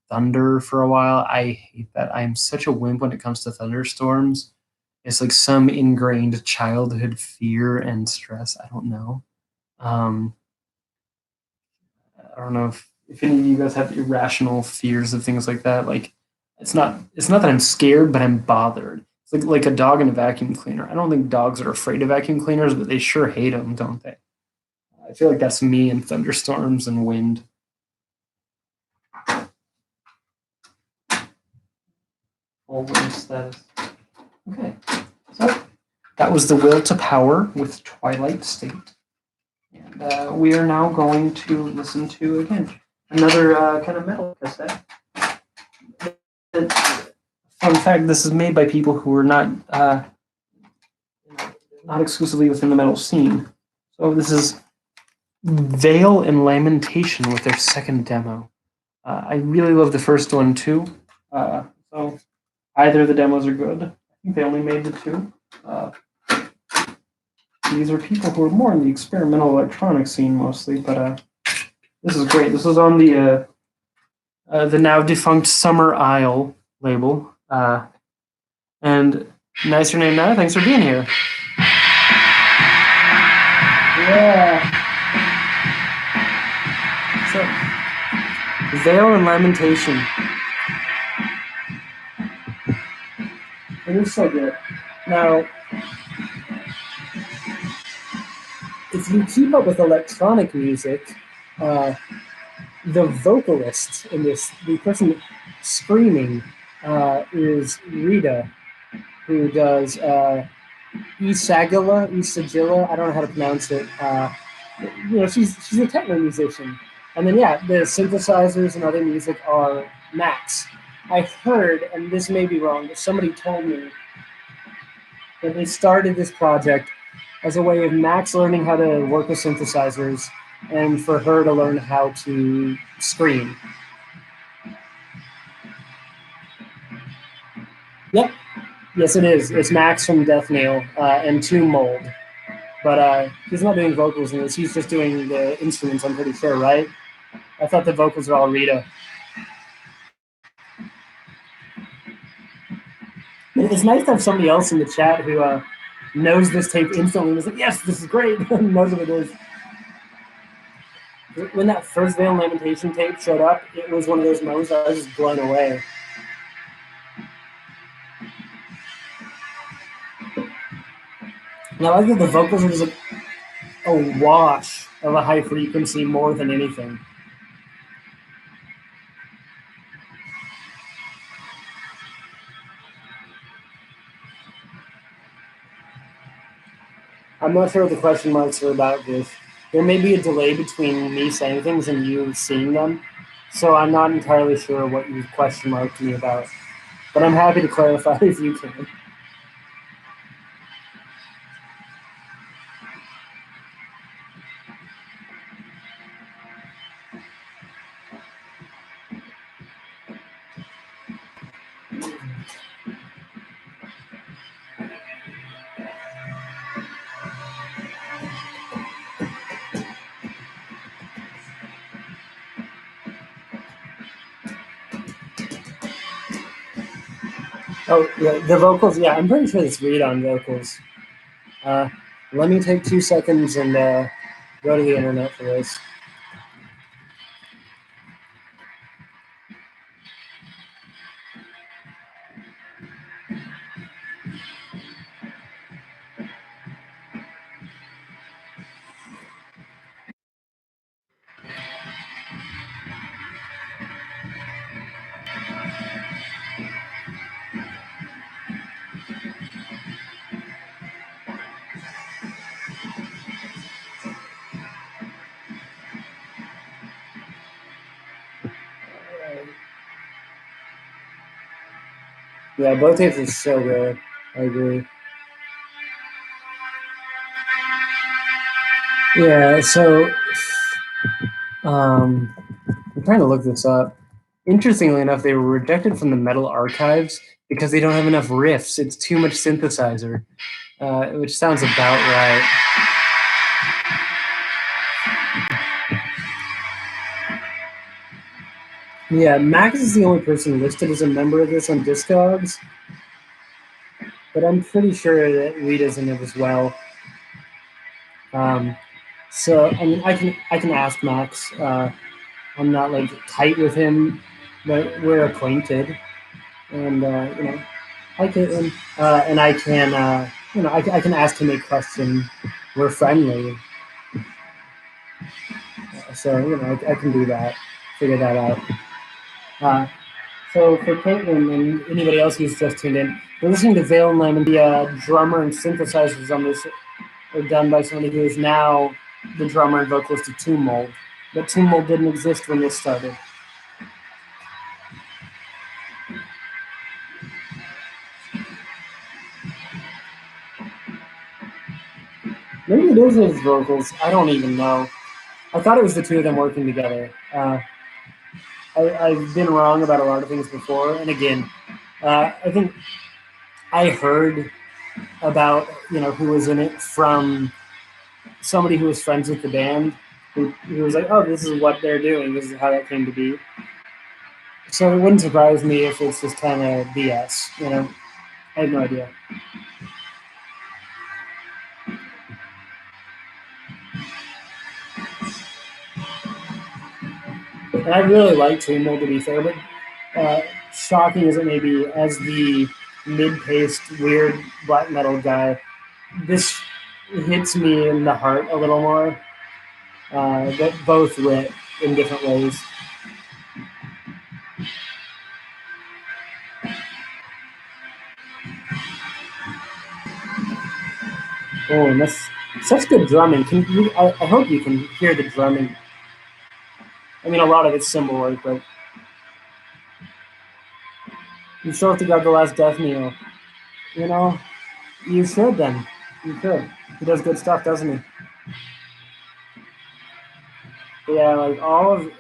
thunder for a while. I hate that. I'm such a wimp when it comes to thunderstorms. It's like some ingrained childhood fear and stress. I don't know. I don't know if any of you guys have irrational fears of things like that. Like it's not that I'm scared, but I'm bothered. It's like a dog in a vacuum cleaner. I don't think dogs are afraid of vacuum cleaners, but they sure hate them, don't they? I feel like that's me in thunderstorms and wind. All wind status. Okay, so that was The Will to Power with Twilight State. And we are now going to listen to, again, another kind of metal cassette. Fun fact, this is made by people who are not exclusively within the metal scene. So this is Veil and Lamentation with their second demo. I really love the first one too. So either of the demos are good. I think they only made the two. These are people who are more in the experimental electronic scene mostly, but this is great. This is on the now defunct Summer Isle label. And nicer name now. Thanks for being here. Yeah. So, Veil and Lamentation. It is so good. Now, if you keep up with electronic music, the vocalist in this, the person screaming, is Rita, who does Isagilla. I don't know how to pronounce it. She's a techno musician. And then, the synthesizers and other music are Max. I heard, and this may be wrong, but somebody told me that they started this project as a way of Max learning how to work with synthesizers and for her to learn how to scream. Yep. Yes, it is. It's Max from Death Nail and Two Mold. But he's not doing vocals in this. He's just doing the instruments, I'm pretty sure, right? I thought the vocals were all Rita. It's nice to have somebody else in the chat who knows this tape instantly and is like, yes, this is great, knows what it is. When that first Veil Lamentation tape showed up, it was one of those moments I was just blown away. Now I think the vocals are just a wash of a high frequency more than anything. I'm not sure what the question marks are about this. There may be a delay between me saying things and you seeing them, so I'm not entirely sure what you question marked me about. But I'm happy to clarify if you can. Oh, yeah, the vocals, yeah, I'm pretty sure it's read on vocals. Let me take 2 seconds and go to the internet for this. Yeah, both tapes are so good. I agree. Yeah, so I'm trying to look this up. Interestingly enough, they were rejected from the metal archives because they don't have enough riffs. It's too much synthesizer, which sounds about right. Yeah, Max is the only person listed as a member of this on Discogs, but I'm pretty sure that Rita's in it as well. So I mean, I can ask Max. I'm not like tight with him, but we're acquainted, and you know, I can and I can you know I can ask him a question. We're friendly, so you know I can do that, figure that out. So for Caitlin and anybody else who's just tuned in, we're listening to Vale and Lemon. The drummer and synthesizers on this are done by somebody who is now the drummer and vocalist of Tomb Mold. But Tomb Mold didn't exist when this started. Maybe it is his vocals. I don't even know. I thought it was the two of them working together. I've been wrong about a lot of things before, and again, I think I heard about who was in it from somebody who was friends with the band, who was like, "Oh, this is what they're doing. This is how that came to be." So it wouldn't surprise me if it's just kind of BS. I have no idea. And I really like Tumo, to be fair, but shocking as it may be, as the mid-paced, weird black metal guy, this hits me in the heart a little more. But both lit in different ways. Oh, and that's such good drumming. I hope you can hear the drumming. I mean, a lot of it's cymbal work, but you still have to grab the last death kneel. You should then. You could. He does good stuff, doesn't he? But yeah, like all of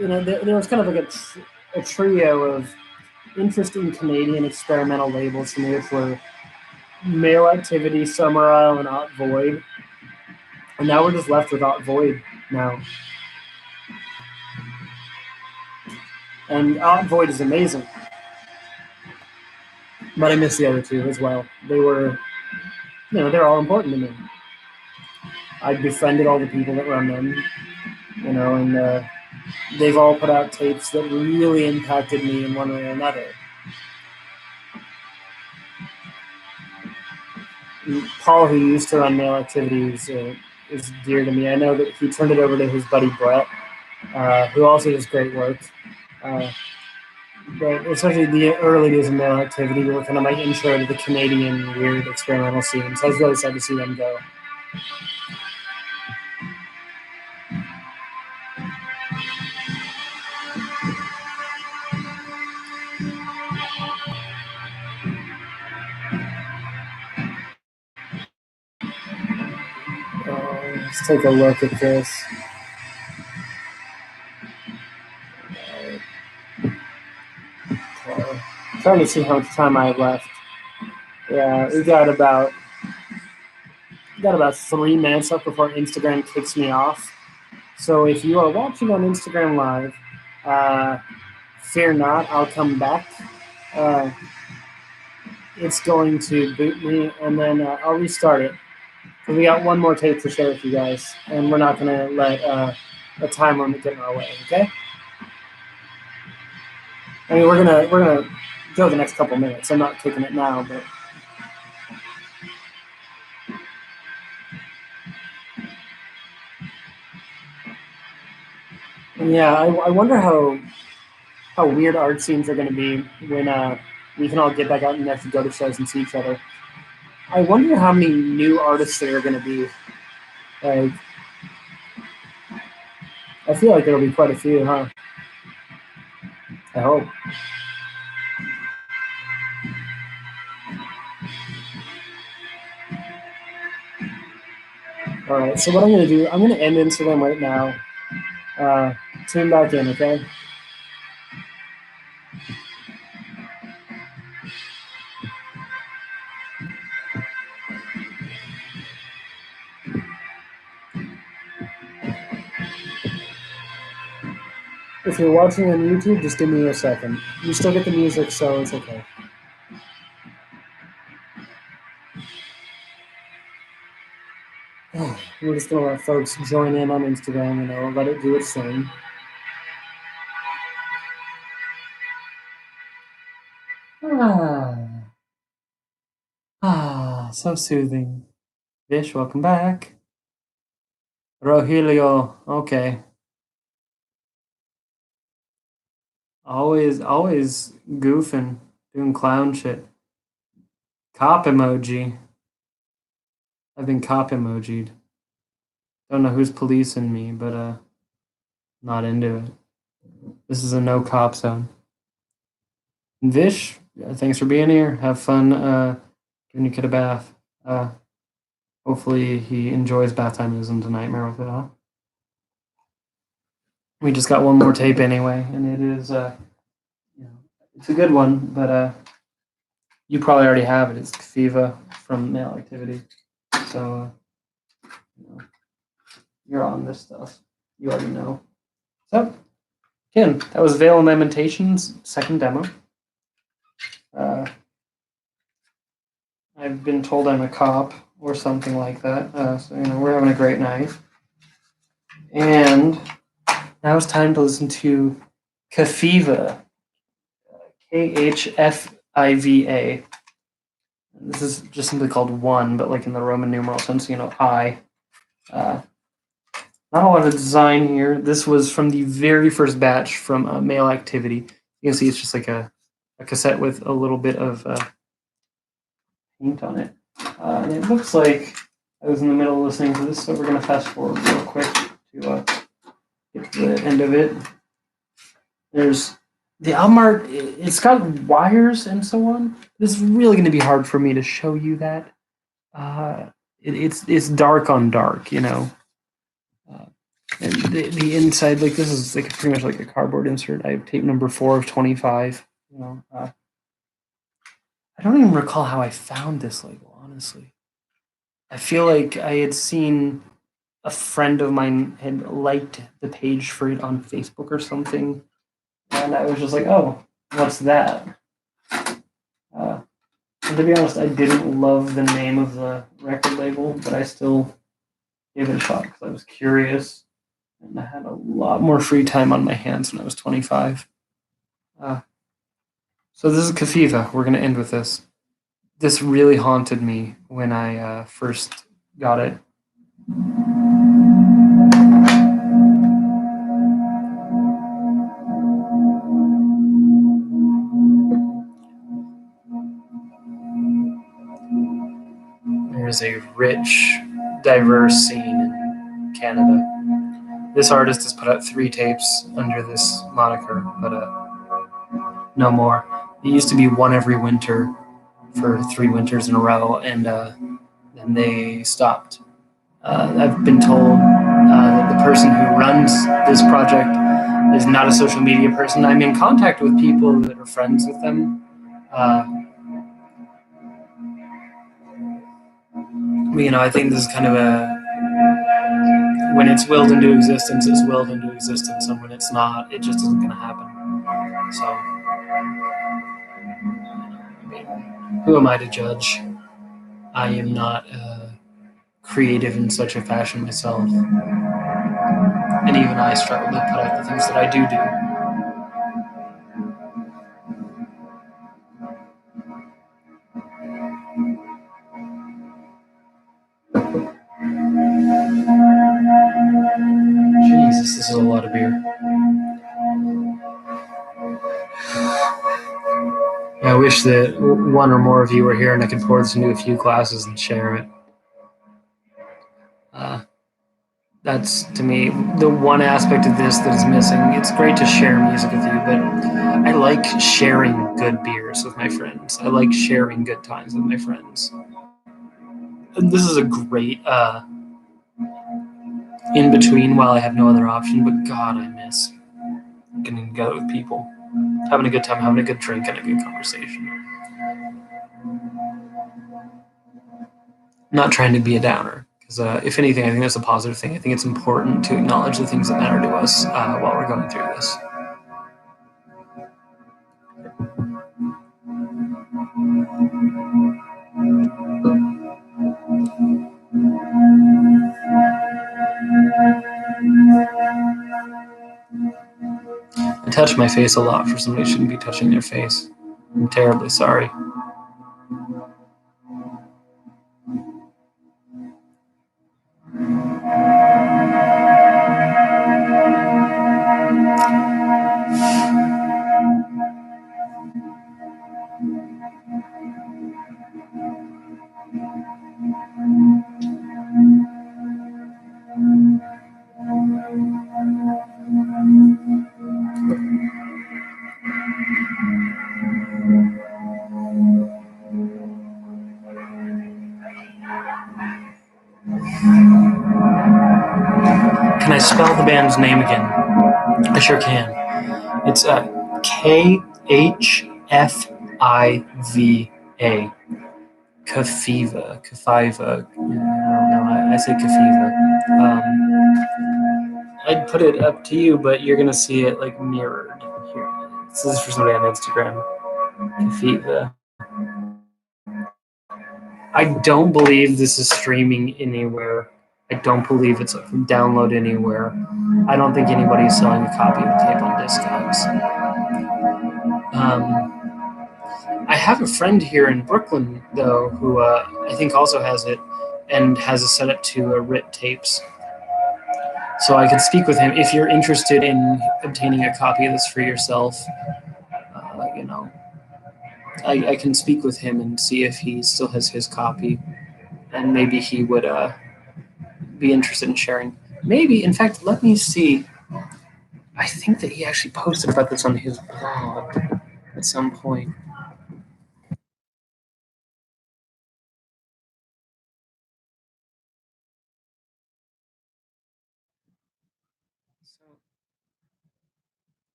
there was kind of like a trio of interesting Canadian experimental labels from which were Male Activity, Summer Isle, and Ot Void. And now we're just left with Ot Void now. And Ot Void is amazing. But I miss the other two as well. They were, they're all important to me. I befriended all the people that run them, and they've all put out tapes that really impacted me in one way or another. Paul, who used to run Male Activities, is dear to me. I know that he turned it over to his buddy Brett, who also does great work. But especially the early days of Male Activity were kind of my intro to the Canadian weird experimental scene. So I was really sad to see them go. Let's take a look at this. Trying to see how much time I have left. Yeah, we got about 3 minutes left before Instagram kicks me off. So if you are watching on Instagram Live, fear not, I'll come back. It's going to boot me, and then I'll restart it. So we got one more tape to share with you guys, and we're not going to let a time limit get in our way. Okay? I mean, we're gonna go the next couple minutes. I'm not kicking it now, but. And yeah, I wonder how weird art scenes are going to be when we can all get back out and actually go to shows and see each other. I wonder how many new artists there are going to be. Like, I feel like there'll be quite a few, huh? I hope. All right, so what I'm going to do, I'm going to end Instagram right now. Tune back in, okay? If you're watching on YouTube, just give me a second. You still get the music, so it's okay. We're just going to let folks join in on Instagram, let it do its thing. So soothing. Vish, welcome back. Rogelio, okay. Always goofing, doing clown shit. Cop emoji. I've been cop emojied. Don't know who's policing me, but not into it. This is a no cop zone. Vish, thanks for being here. Have fun giving your kid a bath. Hopefully he enjoys bath time and isn't a nightmare with it, huh? We just got one more tape anyway, and it is it's a good one, but you probably already have it. It's Kfiva from Male Activity. So you're on this stuff. You already know. So again, that was Veil and Lamentations, second demo. I've been told I'm a cop or something like that. So we're having a great night. And now it's time to listen to Kfiva, Khfiva. This is just simply called one, but like in the Roman numeral sense, I. Not a lot of design here. This was from the very first batch from Male Activity. You can see it's just like a cassette with a little bit of paint on it. And it looks like I was in the middle of listening to this, so we're going to fast forward real quick to get to the end of it. There's the album art. It's got wires and so on. This is really going to be hard for me to show you that. Uh, it's dark on dark, you know. Uh, and the inside, like this is like pretty much like a cardboard insert. I have tape number 4 of 25. You know, I don't even recall how I found this label. Honestly, I feel like I had seen a friend of mine had liked the page for it on Facebook or something, and I was just like, "Oh, what's that?" And to be honest, I didn't love the name of the record label, but I still gave it a shot because I was curious, and I had a lot more free time on my hands when I was 25. Uh, so this is Kafiva. We're gonna end with this. This really haunted me when I first got it. There's a rich, diverse scene in Canada. This artist has put out 3 tapes under this moniker, but no more. It used to be one every winter for 3 winters in a row, and then they stopped. I've been told that the person who runs this project is not a social media person. I'm in contact with people that are friends with them. You know, I think this is kind of a when it's willed into existence, it's willed into existence, and when it's not, it just isn't going to happen. So, I mean, who am I to judge? I am not creative in such a fashion myself, and even I struggle to put out the things that I do. Jesus, this is a lot of beer. Yeah, I wish that one or more of you were here and I could pour this into a few glasses and share it. Uh, that's, to me, the one aspect of this that is missing. It's great to share music with you, but I like sharing good beers with my friends. I like sharing good times with my friends. And this is a great in between while I have no other option, but God, I miss getting together with people, having a good time, having a good drink, and a good conversation. Not trying to be a downer, because if anything, I think that's a positive thing. I think it's important to acknowledge the things that matter to us while we're going through this. I touch my face a lot for somebody who shouldn't be touching their face. I'm terribly sorry. Can I spell the band's name again? I sure can. It's Khfiva. Kafiva. Kafiva. I don't know. I say Kafiva. I'd put it up to you, but you're gonna see it like mirrored here. This is for somebody on Instagram. Kafiva. I don't believe this is streaming anywhere. I don't believe it's like download anywhere. I don't think anybody's selling a copy of the tape on Discogs. I have a friend here in Brooklyn, though, who I think also has it and has a setup to RIT tapes. So I could speak with him if you're interested in obtaining a copy of this for yourself. You know, I can speak with him and see if he still has his copy, and maybe he would be interested in sharing. Maybe, in fact, let me see. I think that he actually posted about this on his blog at some point.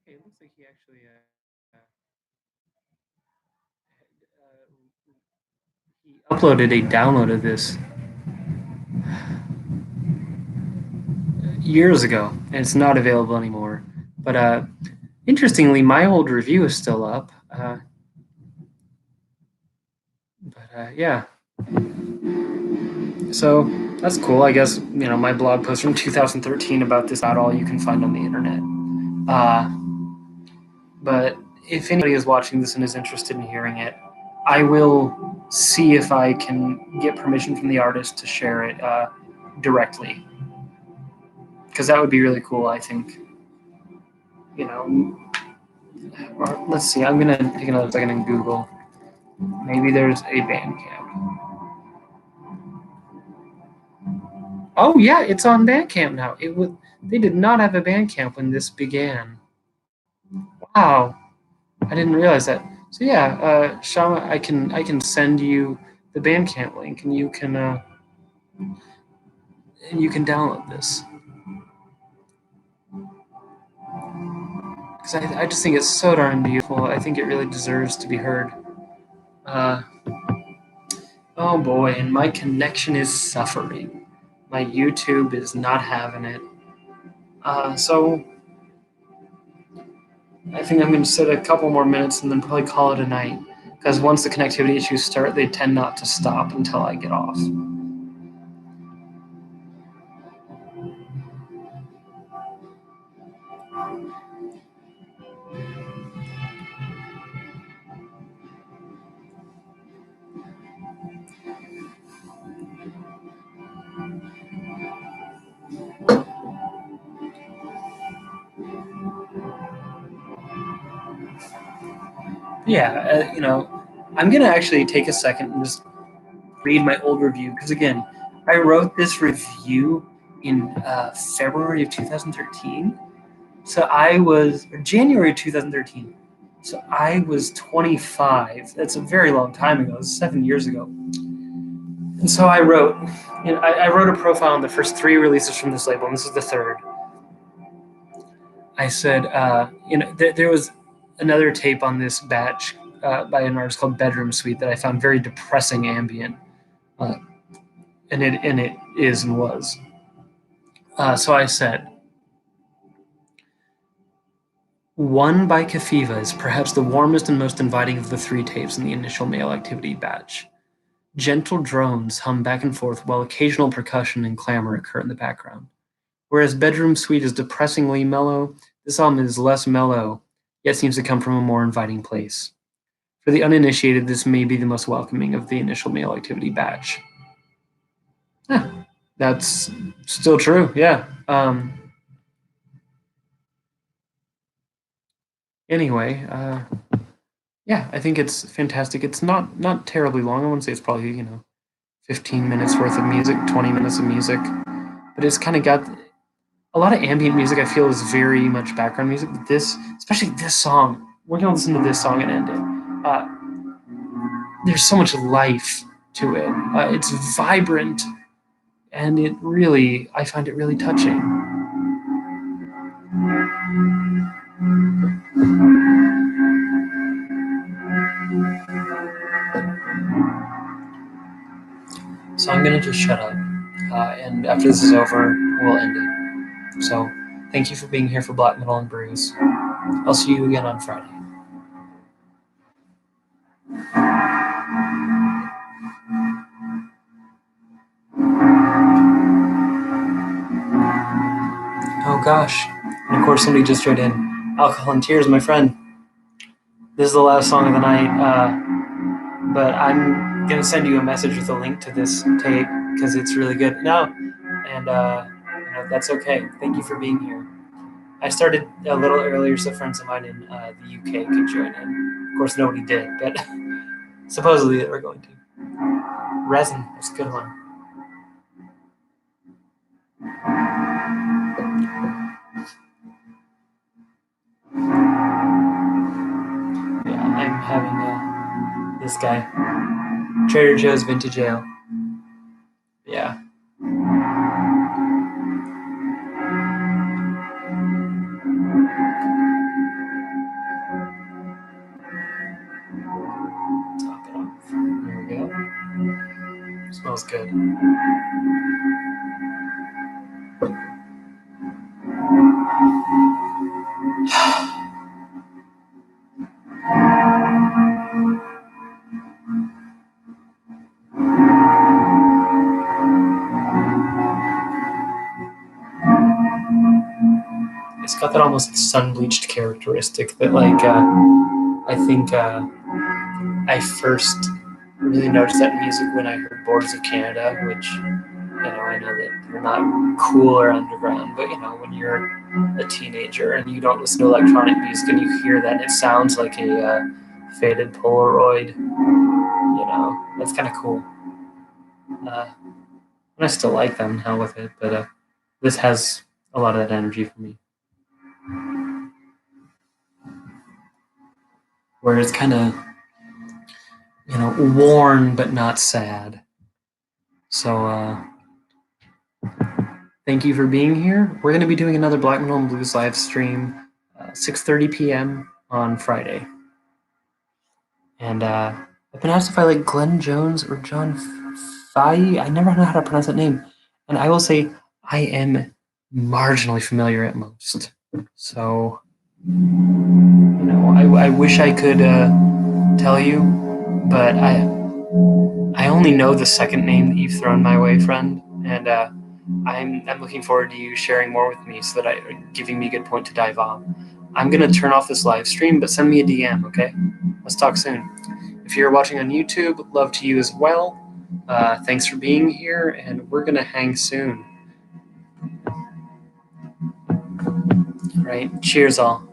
Okay, it looks like he actually he uploaded a download of this years ago, and it's not available anymore. But interestingly, my old review is still up. Yeah, so that's cool. I guess my blog post from 2013 about this not all you can find on the internet. Uh, but if anybody is watching this and is interested in hearing it, I will see if I can get permission from the artist to share it directly, because that would be really cool. I think. Or let's see. I'm gonna take another second and Google. Maybe there's a Bandcamp. Oh yeah, it's on Bandcamp now. It was They did not have a Bandcamp when this began. Wow, I didn't realize that. So yeah, Shama, I can send you the Bandcamp link, and you can download this, because I just think it's so darn beautiful. I think it really deserves to be heard. Uh, oh boy, and my connection is suffering. My YouTube is not having it. So I think I'm going to sit a couple more minutes and then probably call it a night. Because once the connectivity issues start, they tend not to stop until I get off. Yeah, I'm going to actually take a second and just read my old review. Because again, I wrote this review in February of 2013. So or January of 2013. So I was 25. That's a very long time ago. It was 7 years ago. And so I wrote a profile on the first three releases from this label, and this is the third. I said, there was another tape on this batch by an artist called Bedroom Suite that I found very depressing ambient, uh, and it is and was. So I said, One by Kafiva is perhaps the warmest and most inviting of the three tapes in the initial male activity batch. Gentle drones hum back and forth while occasional percussion and clamor occur in the background. Whereas Bedroom Suite is depressingly mellow, this album is less mellow, yet seems to come from a more inviting place. For the uninitiated, this may be the most welcoming of the initial male activity batch. Yeah, that's still true, yeah. Anyway, yeah, I think it's fantastic. It's not terribly long. I wouldn't say it's probably 15 minutes worth of music, 20 minutes of music, but it's kind of got a lot of ambient music. I feel is very much background music. But especially this song, we're gonna listen to this song and end it. There's so much life to it. It's vibrant, and I find it really touching. So I'm gonna just shut up, and after this is over, we'll end it. So thank you for being here for Black Metal and Brews. I'll see you again on Friday. Oh gosh, and of course somebody just wrote in, Alcohol and Tears, my friend. This is the last song of the night, but I'm gonna send you a message with a link to this tape because it's really good. No, and that's okay. Thank you for being here. I started a little earlier so friends of mine in the UK could join in. Of course, nobody did, but supposedly they were going to. Resin, that's a good one. Yeah, I'm having this guy, Trader Joe's Vintage Ale. Yeah. Smells good. It's got that almost sun-bleached characteristic that, like, I think I first really noticed that in music when I heard Boards of Canada, which, I know that they're not cool or underground, but, when you're a teenager and you don't listen to electronic music and you hear that and it sounds like a faded Polaroid, that's kind of cool. And I still like them, hell with it, but this has a lot of that energy for me. Where it's kind of, worn but not sad. So, thank you for being here. We're going to be doing another Black Metal and Blues live stream, 6:30 p.m. on Friday. And I've been asked if I like Glenn Jones or John Fahey. I never know how to pronounce that name. And I will say I am marginally familiar at most. So, I wish I could tell you, but I only know the second name that you've thrown my way, friend. And I'm looking forward to you sharing more with me so that giving me a good point to dive on. I'm going to turn off this live stream, but send me a DM, okay? Let's talk soon. If you're watching on YouTube, love to you as well. Thanks for being here, and we're going to hang soon. All right, cheers all.